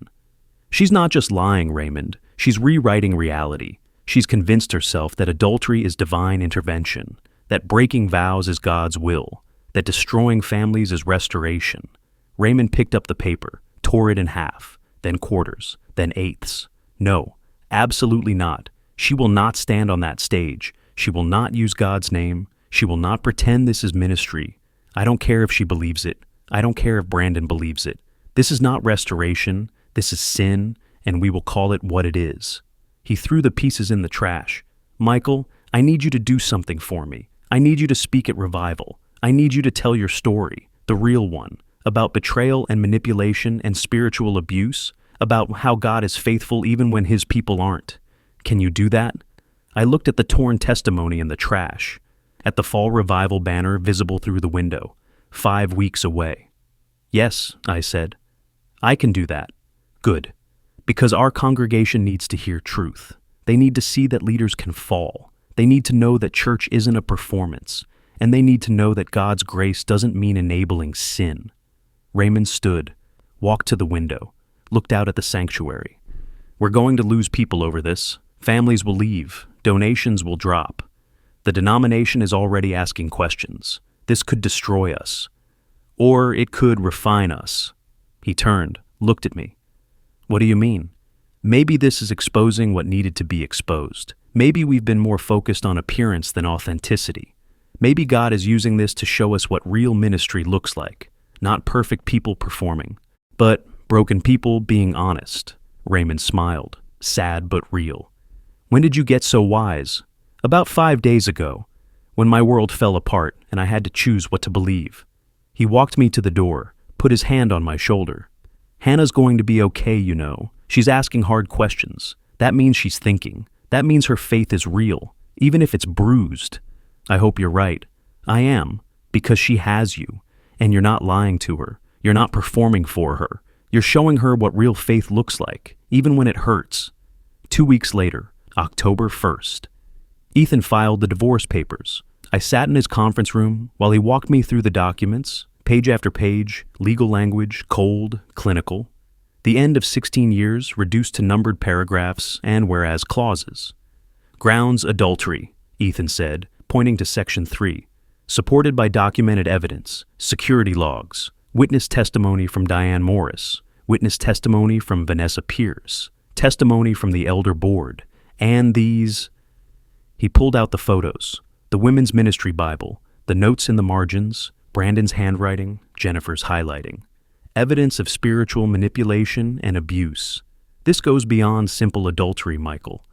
She's not just lying, Raymond, she's rewriting reality. She's convinced herself that adultery is divine intervention, that breaking vows is God's will, that destroying families is restoration. Raymond picked up the paper, tore it in half, then quarters, then eighths. No, absolutely not. She will not stand on that stage. She will not use God's name. She will not pretend this is ministry. I don't care if she believes it. I don't care if Brandon believes it. This is not restoration. This is sin, and we will call it what it is. He threw the pieces in the trash. Michael, I need you to do something for me. I need you to speak at revival. I need you to tell your story, the real one, about betrayal and manipulation and spiritual abuse, about how God is faithful even when his people aren't. Can you do that? I looked at the torn testimony in the trash, at the fall revival banner visible through the window, 5 weeks away. Yes, I said. I can do that. Good. Because our congregation needs to hear truth. They need to see that leaders can fall. They need to know that church isn't a performance, and they need to know that God's grace doesn't mean enabling sin. Raymond stood, walked to the window, looked out at the sanctuary. We're going to lose people over this. Families will leave. Donations will drop. The denomination is already asking questions. This could destroy us. Or it could refine us. He turned, looked at me. What do you mean? Maybe this is exposing what needed to be exposed. Maybe we've been more focused on appearance than authenticity. Maybe God is using this to show us what real ministry looks like. Not perfect people performing, but broken people being honest. Raymond smiled, sad but real. When did you get so wise? About 5 days ago, when my world fell apart and I had to choose what to believe. He walked me to the door, put his hand on my shoulder. Hannah's going to be okay, you know. She's asking hard questions. That means she's thinking. That means her faith is real, even if it's bruised. I hope you're right. I am, because she has you. And you're not lying to her. You're not performing for her. You're showing her what real faith looks like, even when it hurts. 2 weeks later, October 1st. Ethan filed the divorce papers. I sat in his conference room while he walked me through the documents, page after page, legal language, cold, clinical. The end of 16 years reduced to numbered paragraphs and whereas clauses. Grounds adultery, Ethan said, pointing to Section 3. Supported by documented evidence, security logs, witness testimony from Diane Morris, witness testimony from Vanessa Pierce, testimony from the elder board, and these... He pulled out the photos, the Women's Ministry Bible, the notes in the margins, Brandon's handwriting, Jennifer's highlighting. Evidence of spiritual manipulation and abuse. This goes beyond simple adultery, Michael.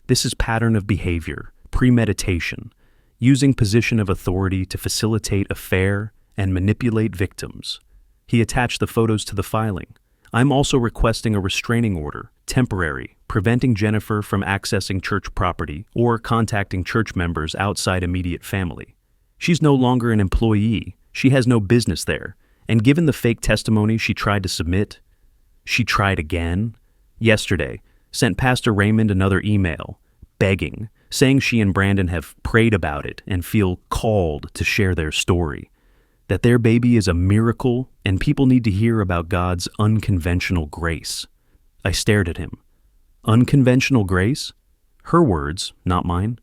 This is pattern of behavior, premeditation, using position of authority to facilitate affair and manipulate victims. He attached the photos to the filing. I'm also requesting a restraining order, temporary, preventing Jennifer from accessing church property or contacting church members outside immediate family. She's no longer an employee. She has no business there. And given the fake testimony she tried to submit, she tried again. Yesterday, sent Pastor Raymond another email, begging, saying she and Brandon have prayed about it and feel called to share their story. That their baby is a miracle and people need to hear about God's unconventional grace. I stared at him. Unconventional grace? Her words, not mine.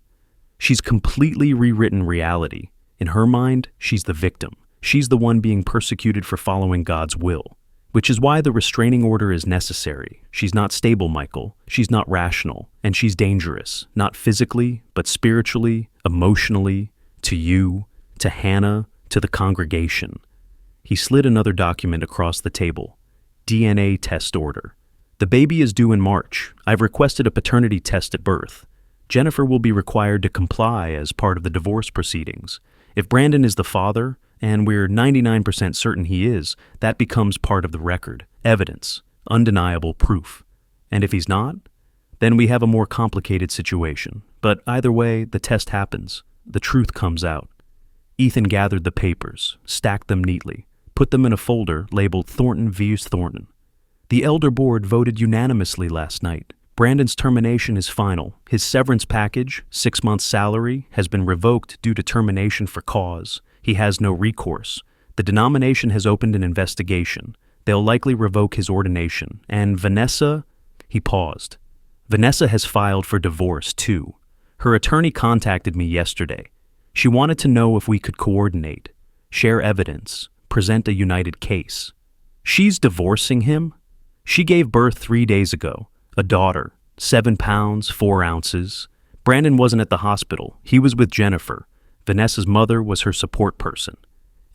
She's completely rewritten reality. In her mind, she's the victim. She's the one being persecuted for following God's will, which is why the restraining order is necessary. She's not stable, Michael. She's not rational, and she's dangerous, not physically, but spiritually, emotionally, to you, to Hannah, to the congregation. He slid another document across the table. DNA test order. The baby is due in March. I've requested a paternity test at birth. Jennifer will be required to comply as part of the divorce proceedings. If Brandon is the father, and we're 99% certain he is, that becomes part of the record, evidence, undeniable proof. And if he's not, then we have a more complicated situation. But either way, the test happens. The truth comes out. Ethan gathered the papers, stacked them neatly, put them in a folder labeled Thornton vs. Thornton. The elder board voted unanimously last night. Brandon's termination is final. His severance package, 6 months' salary, has been revoked due to termination for cause. He has no recourse. The denomination has opened an investigation. They'll likely revoke his ordination. And Vanessa, he paused. Vanessa has filed for divorce, too. Her attorney contacted me yesterday. She wanted to know if we could coordinate, share evidence, present a united case. She's divorcing him? She gave birth 3 days ago. A daughter, 7 pounds, 4 ounces. Brandon wasn't at the hospital. He was with Jennifer. Vanessa's mother was her support person.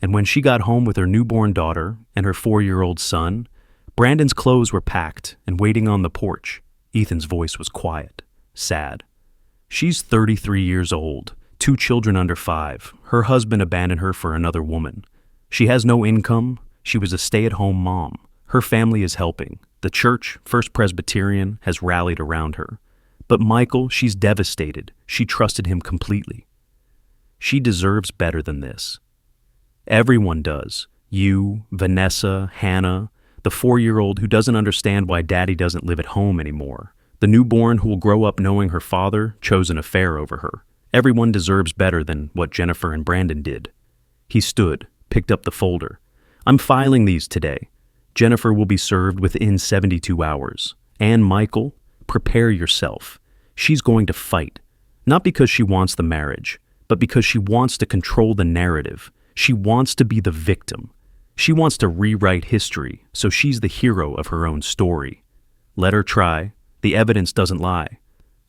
And when she got home with her newborn daughter and her 4-year-old son, Brandon's clothes were packed and waiting on the porch. Ethan's voice was quiet, sad. She's 33 years old, 2 children under 5. Her husband abandoned her for another woman. She has no income. She was a stay-at-home mom. Her family is helping. The church, First Presbyterian, has rallied around her. But Michael, she's devastated. She trusted him completely. She deserves better than this. Everyone does. You, Vanessa, Hannah, the 4-year-old who doesn't understand why daddy doesn't live at home anymore, the newborn who will grow up knowing her father chose an affair over her. Everyone deserves better than what Jennifer and Brandon did. He stood, picked up the folder. I'm filing these today. Jennifer will be served within 72 hours. And Michael, prepare yourself. She's going to fight. Not because she wants the marriage, but because she wants to control the narrative. She wants to be the victim. She wants to rewrite history, so she's the hero of her own story. Let her try. The evidence doesn't lie.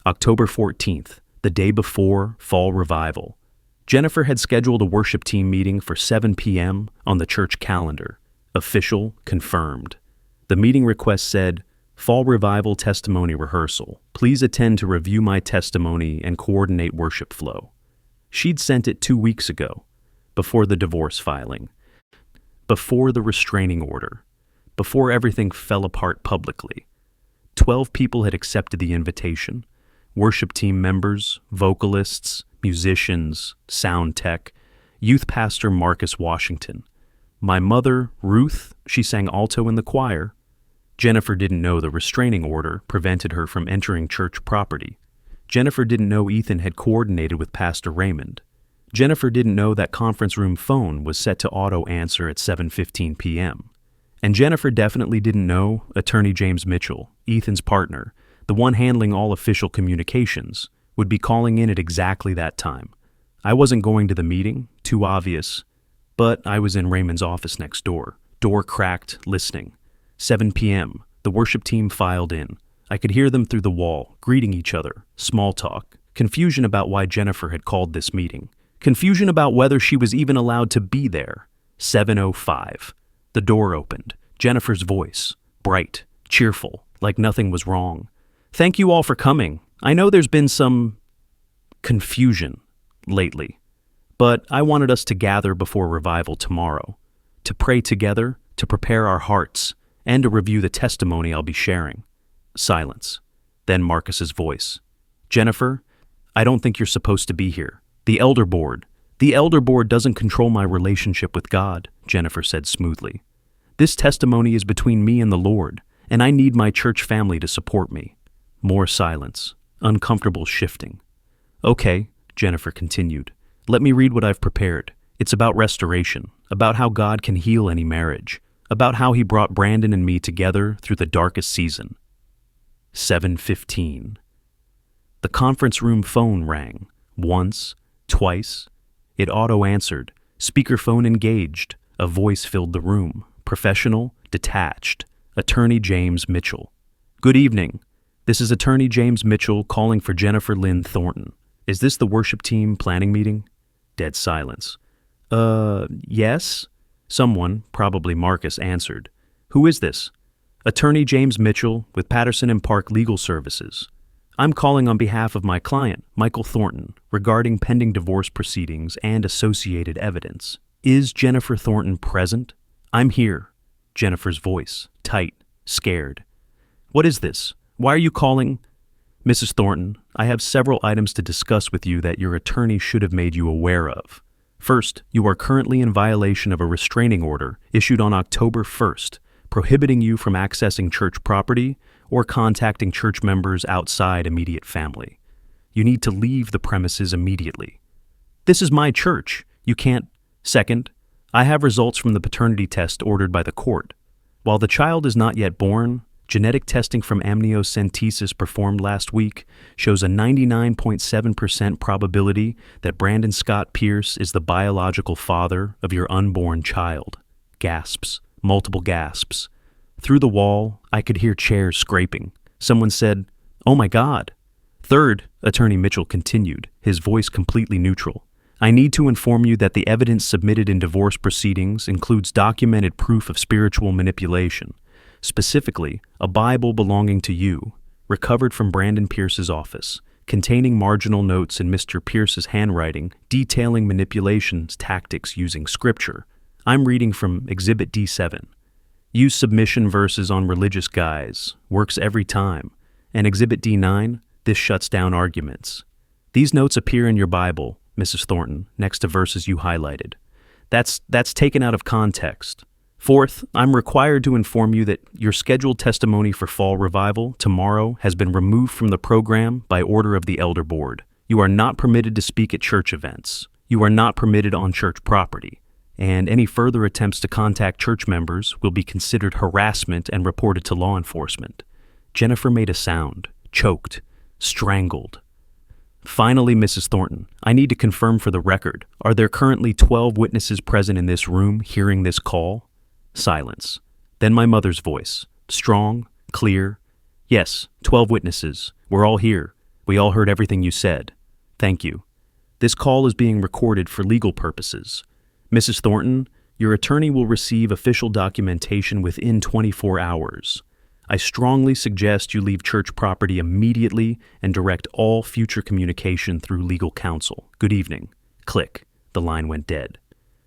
October 14th, the day before Fall Revival. Jennifer had scheduled a worship team meeting for 7 p.m. on the church calendar. Official, confirmed. The meeting request said, Fall Revival Testimony Rehearsal. Please attend to review my testimony and coordinate worship flow. She'd sent it 2 weeks ago, before the divorce filing, before the restraining order, before everything fell apart publicly. 12 people had accepted the invitation. Worship team members, vocalists, musicians, sound tech, youth pastor Marcus Washington. My mother, Ruth, she sang alto in the choir. Jennifer didn't know the restraining order prevented her from entering church property. Jennifer didn't know Ethan had coordinated with Pastor Raymond. Jennifer didn't know that conference room phone was set to auto answer at 7:15 p.m. And Jennifer definitely didn't know Attorney James Mitchell, Ethan's partner, the one handling all official communications, would be calling in at exactly that time. I wasn't going to the meeting, too obvious, but I was in Raymond's office next door, door cracked, listening. 7 p.m., the worship team filed in. I could hear them through the wall, greeting each other, small talk, confusion about why Jennifer had called this meeting, confusion about whether she was even allowed to be there. 7:05. The door opened. Jennifer's voice, bright, cheerful, like nothing was wrong. Thank you all for coming. I know there's been some confusion lately, but I wanted us to gather before revival tomorrow, to pray together, to prepare our hearts, and to review the testimony I'll be sharing. Silence. Then Marcus's voice. Jennifer, I don't think you're supposed to be here. The elder board doesn't control my relationship with God, Jennifer said smoothly. This testimony is between me and the Lord, and I need my church family to support me. More silence, uncomfortable shifting. Okay, Jennifer continued. Let me read what I've prepared. It's about restoration, about how God can heal any marriage, about how he brought Brandon and me together through the darkest season. 7:15. The conference room phone rang. Once, twice. It auto-answered. Speakerphone engaged. A voice filled the room. Professional, detached. Attorney James Mitchell. Good evening. This is Attorney James Mitchell calling for Jennifer Lynn Thornton. Is this the worship team planning meeting? Dead silence. Yes? Someone, probably Marcus, answered. Who is this? Attorney James Mitchell with Patterson and Park Legal Services. I'm calling on behalf of my client, Michael Thornton, regarding pending divorce proceedings and associated evidence. Is Jennifer Thornton present? I'm here. Jennifer's voice, tight, scared. What is this? Why are you calling? Mrs. Thornton, I have several items to discuss with you that your attorney should have made you aware of. First, you are currently in violation of a restraining order issued on October 1st, prohibiting you from accessing church property or contacting church members outside immediate family. You need to leave the premises immediately. This is my church. You can't. Second, I have results from the paternity test ordered by the court. While the child is not yet born, genetic testing from amniocentesis performed last week shows a 99.7% probability that Brandon Scott Pierce is the biological father of your unborn child. Gasps, multiple gasps. Through the wall, I could hear chairs scraping. Someone said, "Oh my God." Third, Attorney Mitchell continued, his voice completely neutral. I need to inform you that the evidence submitted in divorce proceedings includes documented proof of spiritual manipulation, specifically a Bible belonging to you, recovered from Brandon Pierce's office, containing marginal notes in Mr. Pierce's handwriting detailing manipulations tactics using scripture. I'm reading from Exhibit D7. Use submission verses on religious guys. Works every time. And Exhibit D9, this shuts down arguments. These notes appear in your Bible, Mrs. Thornton, next to verses you highlighted. That's taken out of context. Fourth, I'm required to inform you that your scheduled testimony for Fall Revival tomorrow has been removed from the program by order of the Elder Board. You are not permitted to speak at church events. You are not permitted on church property. And any further attempts to contact church members will be considered harassment and reported to law enforcement. Jennifer made a sound, choked, strangled. Finally, Mrs. Thornton, I need to confirm for the record, are there currently 12 witnesses present in this room hearing this call? Silence. Then my mother's voice, strong, clear. Yes, 12 witnesses. We're all here. We all heard everything you said. Thank you. This call is being recorded for legal purposes. Mrs. Thornton, your attorney will receive official documentation within 24 hours. I strongly suggest you leave church property immediately and direct all future communication through legal counsel. Good evening. Click. The line went dead.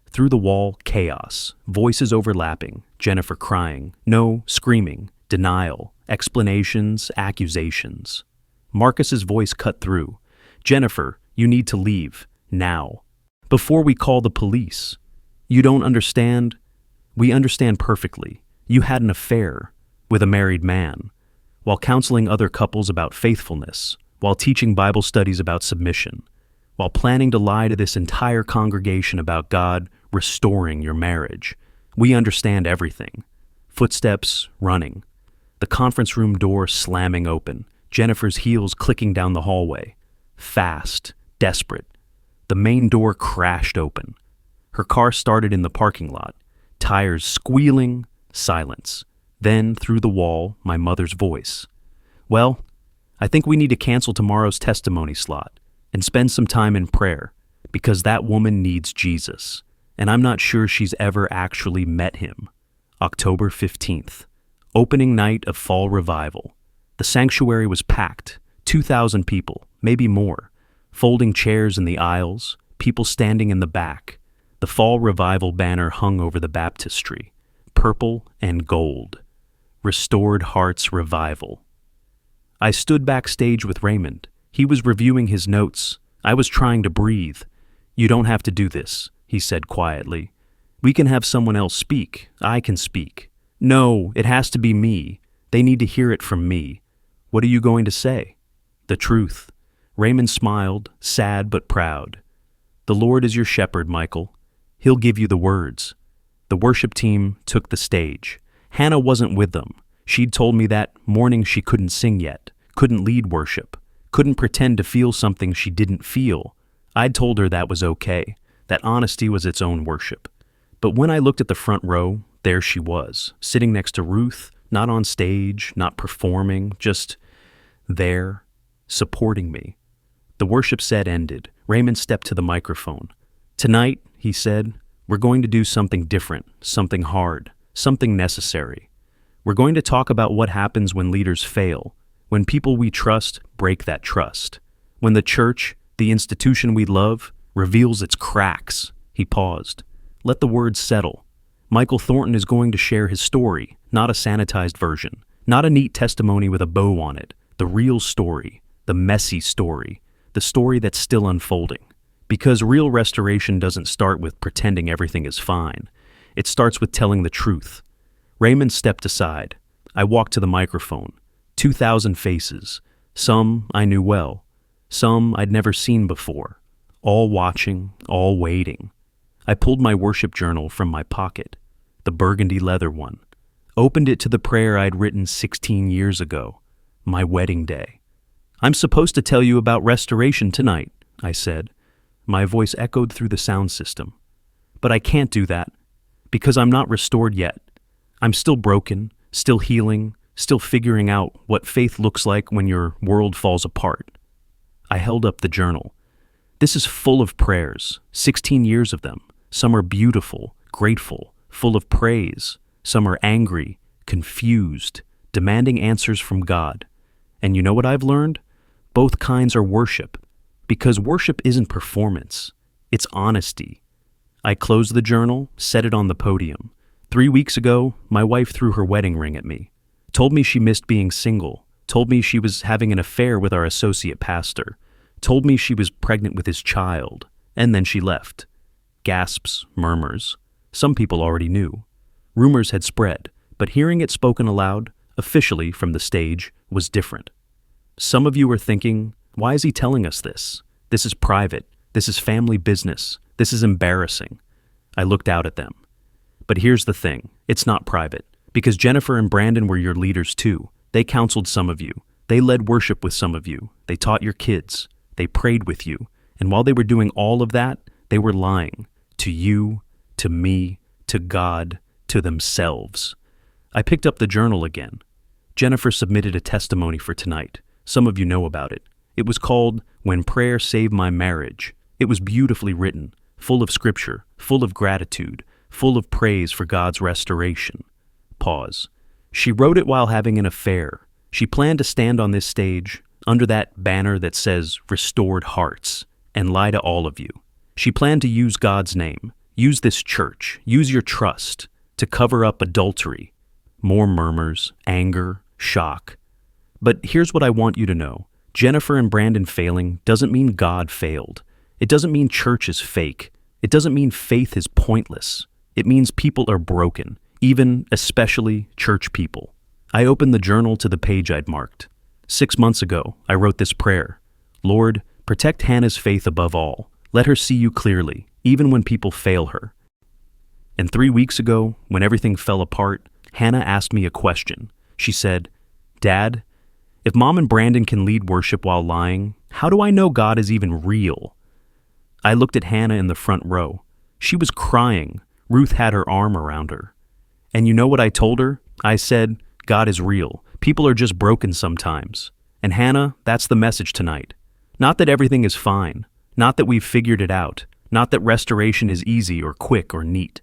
Through the wall, chaos. Voices overlapping. Jennifer crying. No, screaming. Denial. Explanations. Accusations. Marcus's voice cut through. Jennifer, you need to leave. Now. Before we call the police. You don't understand? We understand perfectly. You had an affair with a married man, while counseling other couples about faithfulness, while teaching Bible studies about submission, while planning to lie to this entire congregation about God restoring your marriage. We understand everything. Footsteps running. The conference room door slamming open. Jennifer's heels clicking down the hallway. Fast, desperate. The main door crashed open. Her car started in the parking lot. Tires squealing, silence. Then, through the wall, my mother's voice. Well, I think we need to cancel tomorrow's testimony slot and spend some time in prayer, because that woman needs Jesus, and I'm not sure she's ever actually met him. October 15th, opening night of Fall Revival. The sanctuary was packed, 2,000 people, maybe more. Folding chairs in the aisles, people standing in the back. The Fall Revival banner hung over the baptistry. purple and gold. Restored Hearts Revival. I stood backstage with Raymond. He was reviewing his notes. I was trying to breathe. "You don't have to do this," he said quietly. "We can have someone else speak. I can speak." "No, it has to be me. They need to hear it from me." "What are you going to say?" "The truth." Raymond smiled, sad but proud. "The Lord is your shepherd, Michael. He'll give you the words." The worship team took the stage. Hannah wasn't with them. She'd told me that morning she couldn't sing yet, couldn't lead worship, couldn't pretend to feel something she didn't feel. I'd told her that was okay, that honesty was its own worship. But when I looked at the front row, there she was, sitting next to Ruth, not on stage, not performing, just there, supporting me. The worship set ended. Raymond stepped to the microphone. "Tonight," he said, "we're going to do something different, something hard, something necessary. We're going to talk about what happens when leaders fail, when people we trust break that trust, when the church, the institution we love, reveals its cracks." He paused. "Let the words settle. Michael Thornton is going to share his story, not a sanitized version, not a neat testimony with a bow on it, the real story, the messy story, the story that's still unfolding. Because real restoration doesn't start with pretending everything is fine. It starts with telling the truth." Raymond stepped aside. I walked to the microphone. 2,000 faces. Some I knew well. Some I'd never seen before. All watching, all waiting. I pulled my worship journal from my pocket, the burgundy leather one, opened it to the prayer I'd written 16 years ago, my wedding day. "I'm supposed to tell you about restoration tonight," I said. My voice echoed through the sound system. "But I can't do that, because I'm not restored yet. I'm still broken, still healing, still figuring out what faith looks like when your world falls apart." I held up the journal. "This is full of prayers, 16 years of them. Some are beautiful, grateful, full of praise. Some are angry, confused, demanding answers from God. And you know what I've learned? Both kinds are worship, because worship isn't performance, it's honesty." I closed the journal, set it on the podium. 3 weeks ago, my wife threw her wedding ring at me, told me she missed being single, told me she was having an affair with our associate pastor, told me she was pregnant with his child, and then she left. Gasps, murmurs. Some people already knew. Rumors had spread, but hearing it spoken aloud, officially from the stage, was different. Some of you are thinking, why is he telling us this? This is private. This is family business. This is embarrassing. I looked out at them. But here's the thing. It's not private, because Jennifer and Brandon were your leaders too. They counseled some of you. They led worship with some of you. They taught your kids. They prayed with you. And while they were doing all of that, they were lying. To you, to me, to God, to themselves. I picked up the journal again. Jennifer submitted a testimony for tonight. Some of you know about it. It was called "When Prayer Saved My Marriage." It was beautifully written, full of scripture, full of gratitude, full of praise for God's restoration. Pause. She wrote it while having an affair. She planned to stand on this stage, under that banner that says "Restored Hearts," and lie to all of you. She planned to use God's name, use this church, use your trust, to cover up adultery. More murmurs, anger, shock. But here's what I want you to know. Jennifer and Brandon failing doesn't mean God failed. It doesn't mean church is fake. It doesn't mean faith is pointless. It means people are broken, even, especially, church people. I opened the journal to the page I'd marked. 6 months ago, I wrote this prayer. "Lord, protect Hannah's faith above all. Let her see you clearly, even when people fail her." And 3 weeks ago, when everything fell apart, Hannah asked me a question. She said, "Dad, if Mom and Brandon can lead worship while lying, how do I know God is even real?" I looked at Hannah in the front row. She was crying. Ruth had her arm around her. And you know what I told her? I said, God is real. People are just broken sometimes. And Hannah, that's the message tonight. Not that everything is fine. Not that we've figured it out. Not that restoration is easy or quick or neat.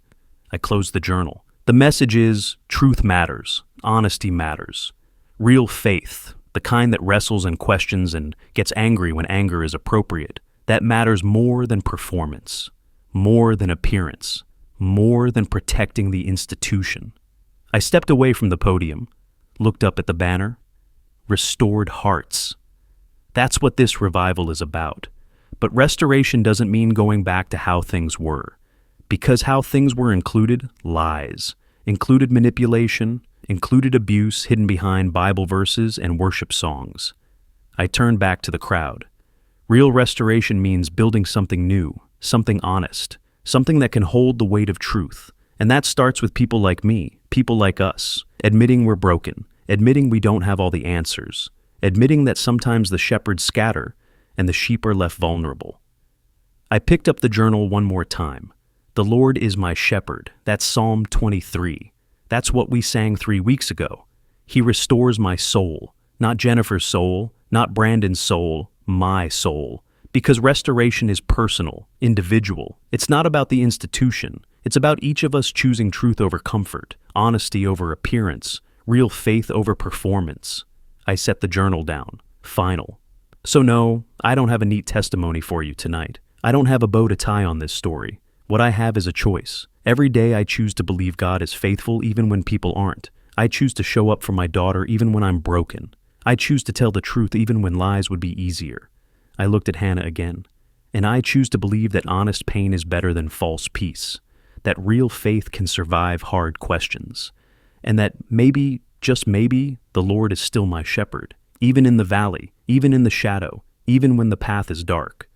I closed the journal. The message is, truth matters. Honesty matters. Real faith, the kind that wrestles and questions and gets angry when anger is appropriate, that matters more than performance, more than appearance, more than protecting the institution. I stepped away from the podium, looked up at the banner. Restored hearts. That's what this revival is about. But restoration doesn't mean going back to how things were. Because how things were included lies, included manipulation, included abuse hidden behind Bible verses and worship songs. I turned back to the crowd. Real restoration means building something new, something honest, something that can hold the weight of truth. And that starts with people like me, people like us, admitting we're broken, admitting we don't have all the answers, admitting that sometimes the shepherds scatter and the sheep are left vulnerable. I picked up the journal one more time. The Lord is my shepherd. That's Psalm 23. That's what we sang 3 weeks ago. He restores my soul, not Jennifer's soul, not Brandon's soul, my soul. Because restoration is personal, individual. It's not about the institution. It's about each of us choosing truth over comfort, honesty over appearance, real faith over performance. I set the journal down. Final. So no, I don't have a neat testimony for you tonight. I don't have a bow to tie on this story. What I have is a choice. Every day I choose to believe God is faithful even when people aren't. I choose to show up for my daughter even when I'm broken. I choose to tell the truth even when lies would be easier. I looked at Hannah again. And I choose to believe that honest pain is better than false peace. That real faith can survive hard questions. And that maybe, just maybe, the Lord is still my shepherd. Even in the valley, even in the shadow, even when the path is dark.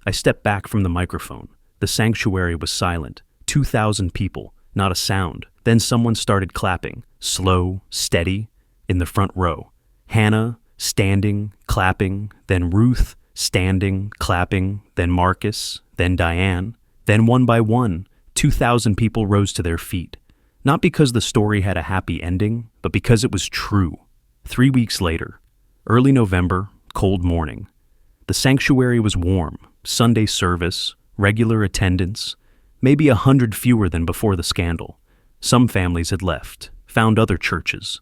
I stepped back from the microphone. The sanctuary was silent. 2,000 people, not a sound. Then someone started clapping, slow, steady, in the front row. Hannah, standing, clapping, then Ruth, standing, clapping, then Marcus, then Diane. Then one by one, 2,000 people rose to their feet. Not because the story had a happy ending, but because it was true. 3 weeks later, early November, cold morning. The sanctuary was warm, Sunday service, regular attendance, maybe 100 fewer than before the scandal. Some families had left, found other churches.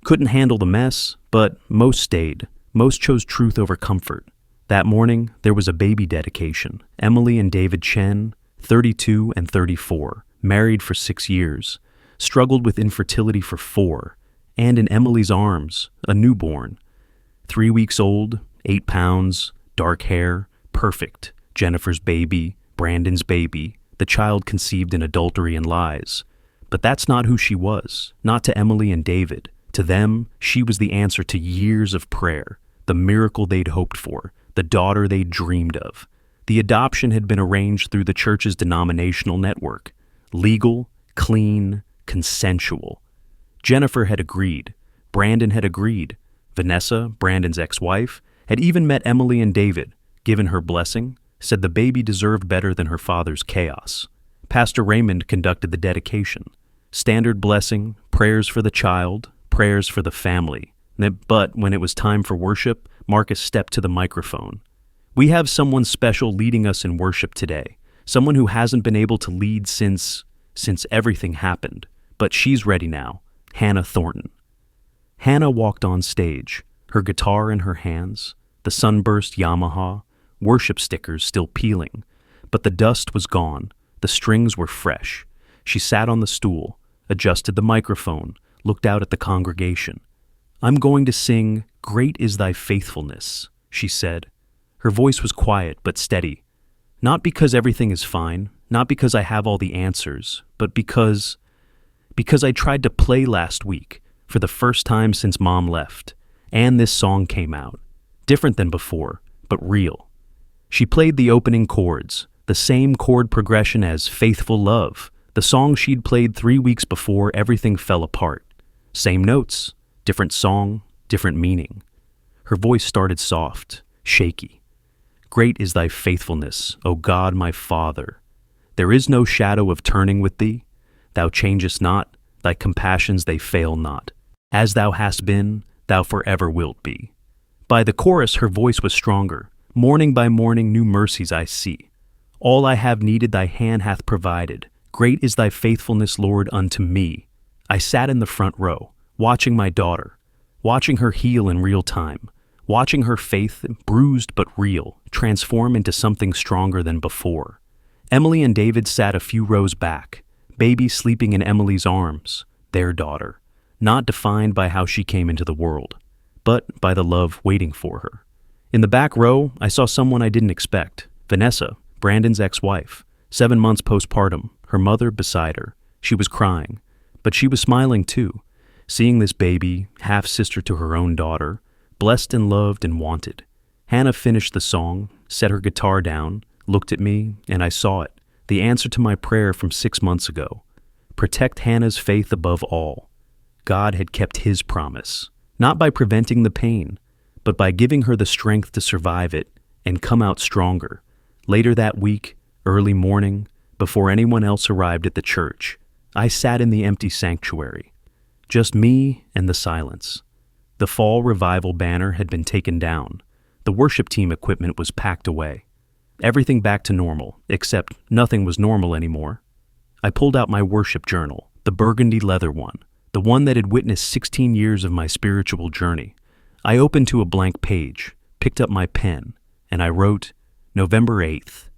Couldn't handle the mess, but most stayed. Most chose truth over comfort. That morning, there was a baby dedication. Emily and David Chen, 32 and 34, married for 6 years, struggled with infertility for 4, and in Emily's arms, a newborn. 3 weeks old, 8 pounds, dark hair, perfect. Jennifer's baby, Brandon's baby, the child conceived in adultery and lies. But that's not who she was, not to Emily and David. To them, she was the answer to years of prayer, the miracle they'd hoped for, the daughter they'd dreamed of. The adoption had been arranged through the church's denominational network. Legal, clean, consensual. Jennifer had agreed. Brandon had agreed. Vanessa, Brandon's ex-wife, had even met Emily and David, given her blessing, said the baby deserved better than her father's chaos. Pastor Raymond conducted the dedication. Standard blessing, prayers for the child, prayers for the family. But when it was time for worship, Marcus stepped to the microphone. We have someone special leading us in worship today, someone who hasn't been able to lead since everything happened. But she's ready now, Hannah Thornton. Hannah walked on stage, her guitar in her hands, the sunburst Yamaha, worship stickers still peeling. But the dust was gone, the strings were fresh. She sat on the stool, adjusted the microphone, looked out at the congregation. I'm going to sing, "Great is Thy Faithfulness," she said. Her voice was quiet but steady. Not because everything is fine, not because I have all the answers, but because I tried to play last week for the first time since Mom left, and this song came out. Different than before, but real. She played the opening chords, the same chord progression as Faithful Love, the song she'd played 3 weeks before everything fell apart. Same notes, different song, different meaning. Her voice started soft, shaky. Great is Thy faithfulness, O God my Father. There is no shadow of turning with Thee. Thou changest not, Thy compassions they fail not. As Thou hast been, Thou forever wilt be. By the chorus her voice was stronger. Morning by morning new mercies I see. All I have needed Thy hand hath provided. Great is Thy faithfulness, Lord, unto me. I sat in the front row, watching my daughter, watching her heal in real time, watching her faith, bruised but real, transform into something stronger than before. Emily and David sat a few rows back, baby sleeping in Emily's arms, their daughter, not defined by how she came into the world, but by the love waiting for her. In the back row, I saw someone I didn't expect. Vanessa, Brandon's ex-wife, 7 months postpartum, her mother beside her. She was crying, but she was smiling too, seeing this baby, half-sister to her own daughter, blessed and loved and wanted. Hannah finished the song, set her guitar down, looked at me, and I saw it, the answer to my prayer from 6 months ago. Protect Hannah's faith above all. God had kept his promise, not by preventing the pain, but by giving her the strength to survive it and come out stronger. Later that week, early morning, before anyone else arrived at the church, I sat in the empty sanctuary. Just me and the silence. The fall revival banner had been taken down. The worship team equipment was packed away. Everything back to normal, except nothing was normal anymore. I pulled out my worship journal, the burgundy leather one, the one that had witnessed 16 years of my spiritual journey. I opened to a blank page, picked up my pen, and I wrote, November 8th.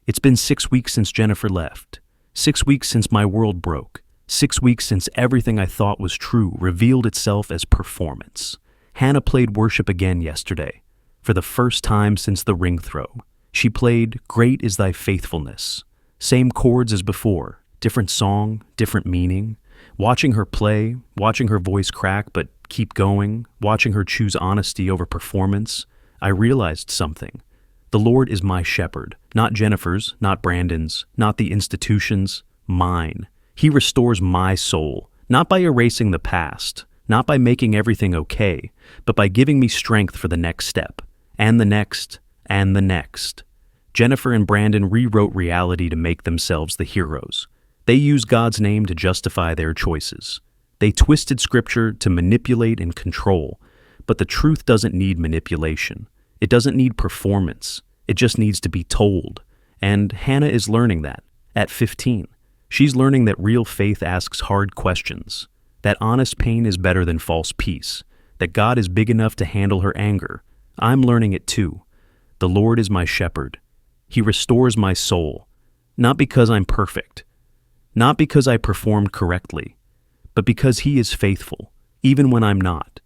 It's been 6 weeks since Jennifer left. 6 weeks since my world broke. 6 weeks since everything I thought was true revealed itself as performance. Hannah played worship again yesterday, for the first time since the ring throw. She played Great is Thy Faithfulness. Same chords as before, different song, different meaning. Watching her play, watching her voice crack but keep going, watching her choose honesty over performance, I realized something. The Lord is my shepherd, not Jennifer's, not Brandon's, not the institution's, mine. He restores my soul, not by erasing the past, not by making everything okay, but by giving me strength for the next step, and the next, and the next. Jennifer and Brandon rewrote reality to make themselves the heroes. They used God's name to justify their choices. They twisted Scripture to manipulate and control, but the truth doesn't need manipulation. It doesn't need performance. It just needs to be told. And Hannah is learning that, at 15. She's learning that real faith asks hard questions, that honest pain is better than false peace, that God is big enough to handle her anger. I'm learning it too. The Lord is my shepherd. He restores my soul, not because I'm perfect, not because I performed correctly, but because He is faithful, even when I'm not,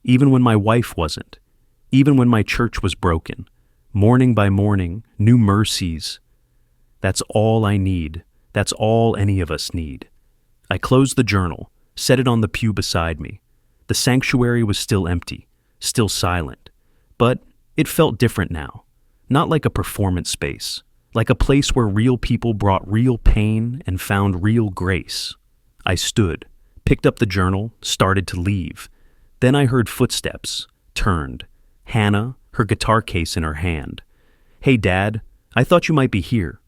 even when my wife wasn't, even when my church was broken. Morning by morning, new mercies. That's all I need. That's all any of us need. I closed the journal, set it on the pew beside me. The sanctuary was still empty, still silent, but it felt different now. Not like a performance space, like a place where real people brought real pain and found real grace. I stood, picked up the journal, started to leave. Then I heard footsteps, turned. Hannah, her guitar case in her hand. Hey, Dad, I thought you might be here.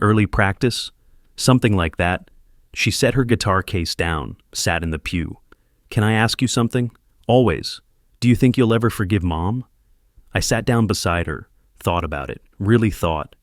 Early practice? Something like that. She set her guitar case down, sat in the pew. Can I ask you something? Always. Do you think you'll ever forgive Mom? I sat down beside her, thought about it, really thought.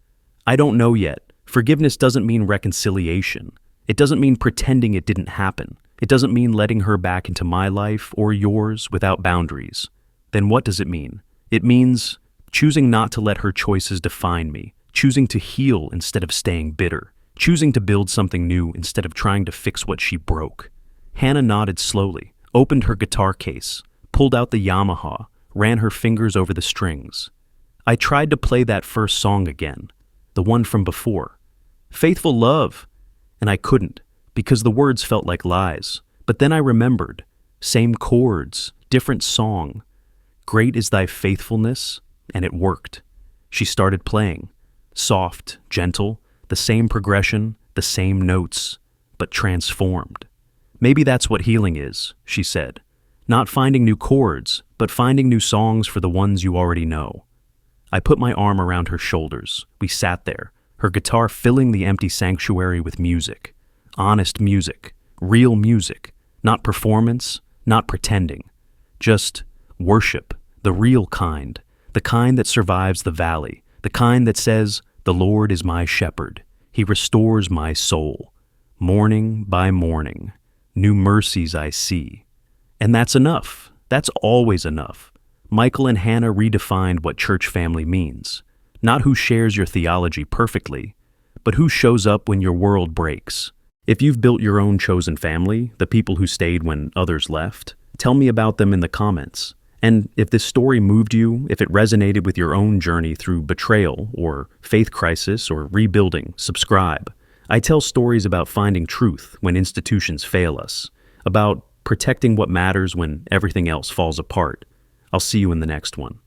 I don't know yet. Forgiveness doesn't mean reconciliation. It doesn't mean pretending it didn't happen. It doesn't mean letting her back into my life or yours without boundaries. Then what does it mean? It means choosing not to let her choices define me, choosing to heal instead of staying bitter, choosing to build something new instead of trying to fix what she broke. Hannah nodded slowly, opened her guitar case, pulled out the Yamaha, ran her fingers over the strings. I tried to play that first song again, the one from before, Faithful Love, and I couldn't, because the words felt like lies. But then I remembered, same chords, different song. Great is Thy Faithfulness, and it worked. She started playing, soft, gentle, the same progression, the same notes, but transformed. Maybe that's what healing is, she said. Not finding new chords, but finding new songs for the ones you already know. I put my arm around her shoulders. We sat there, her guitar filling the empty sanctuary with music. Honest music, real music, not performance, not pretending. Just worship, the real kind, the kind that survives the valley, the kind that says, "The Lord is my shepherd. He restores my soul. Morning by morning, new mercies I see." And that's enough. That's always enough. Michael and Hannah redefined what church family means. Not who shares your theology perfectly, but who shows up when your world breaks. If you've built your own chosen family, the people who stayed when others left, tell me about them in the comments. And if this story moved you, if it resonated with your own journey through betrayal or faith crisis or rebuilding, subscribe. I tell stories about finding truth when institutions fail us, about protecting what matters when everything else falls apart. I'll see you in the next one.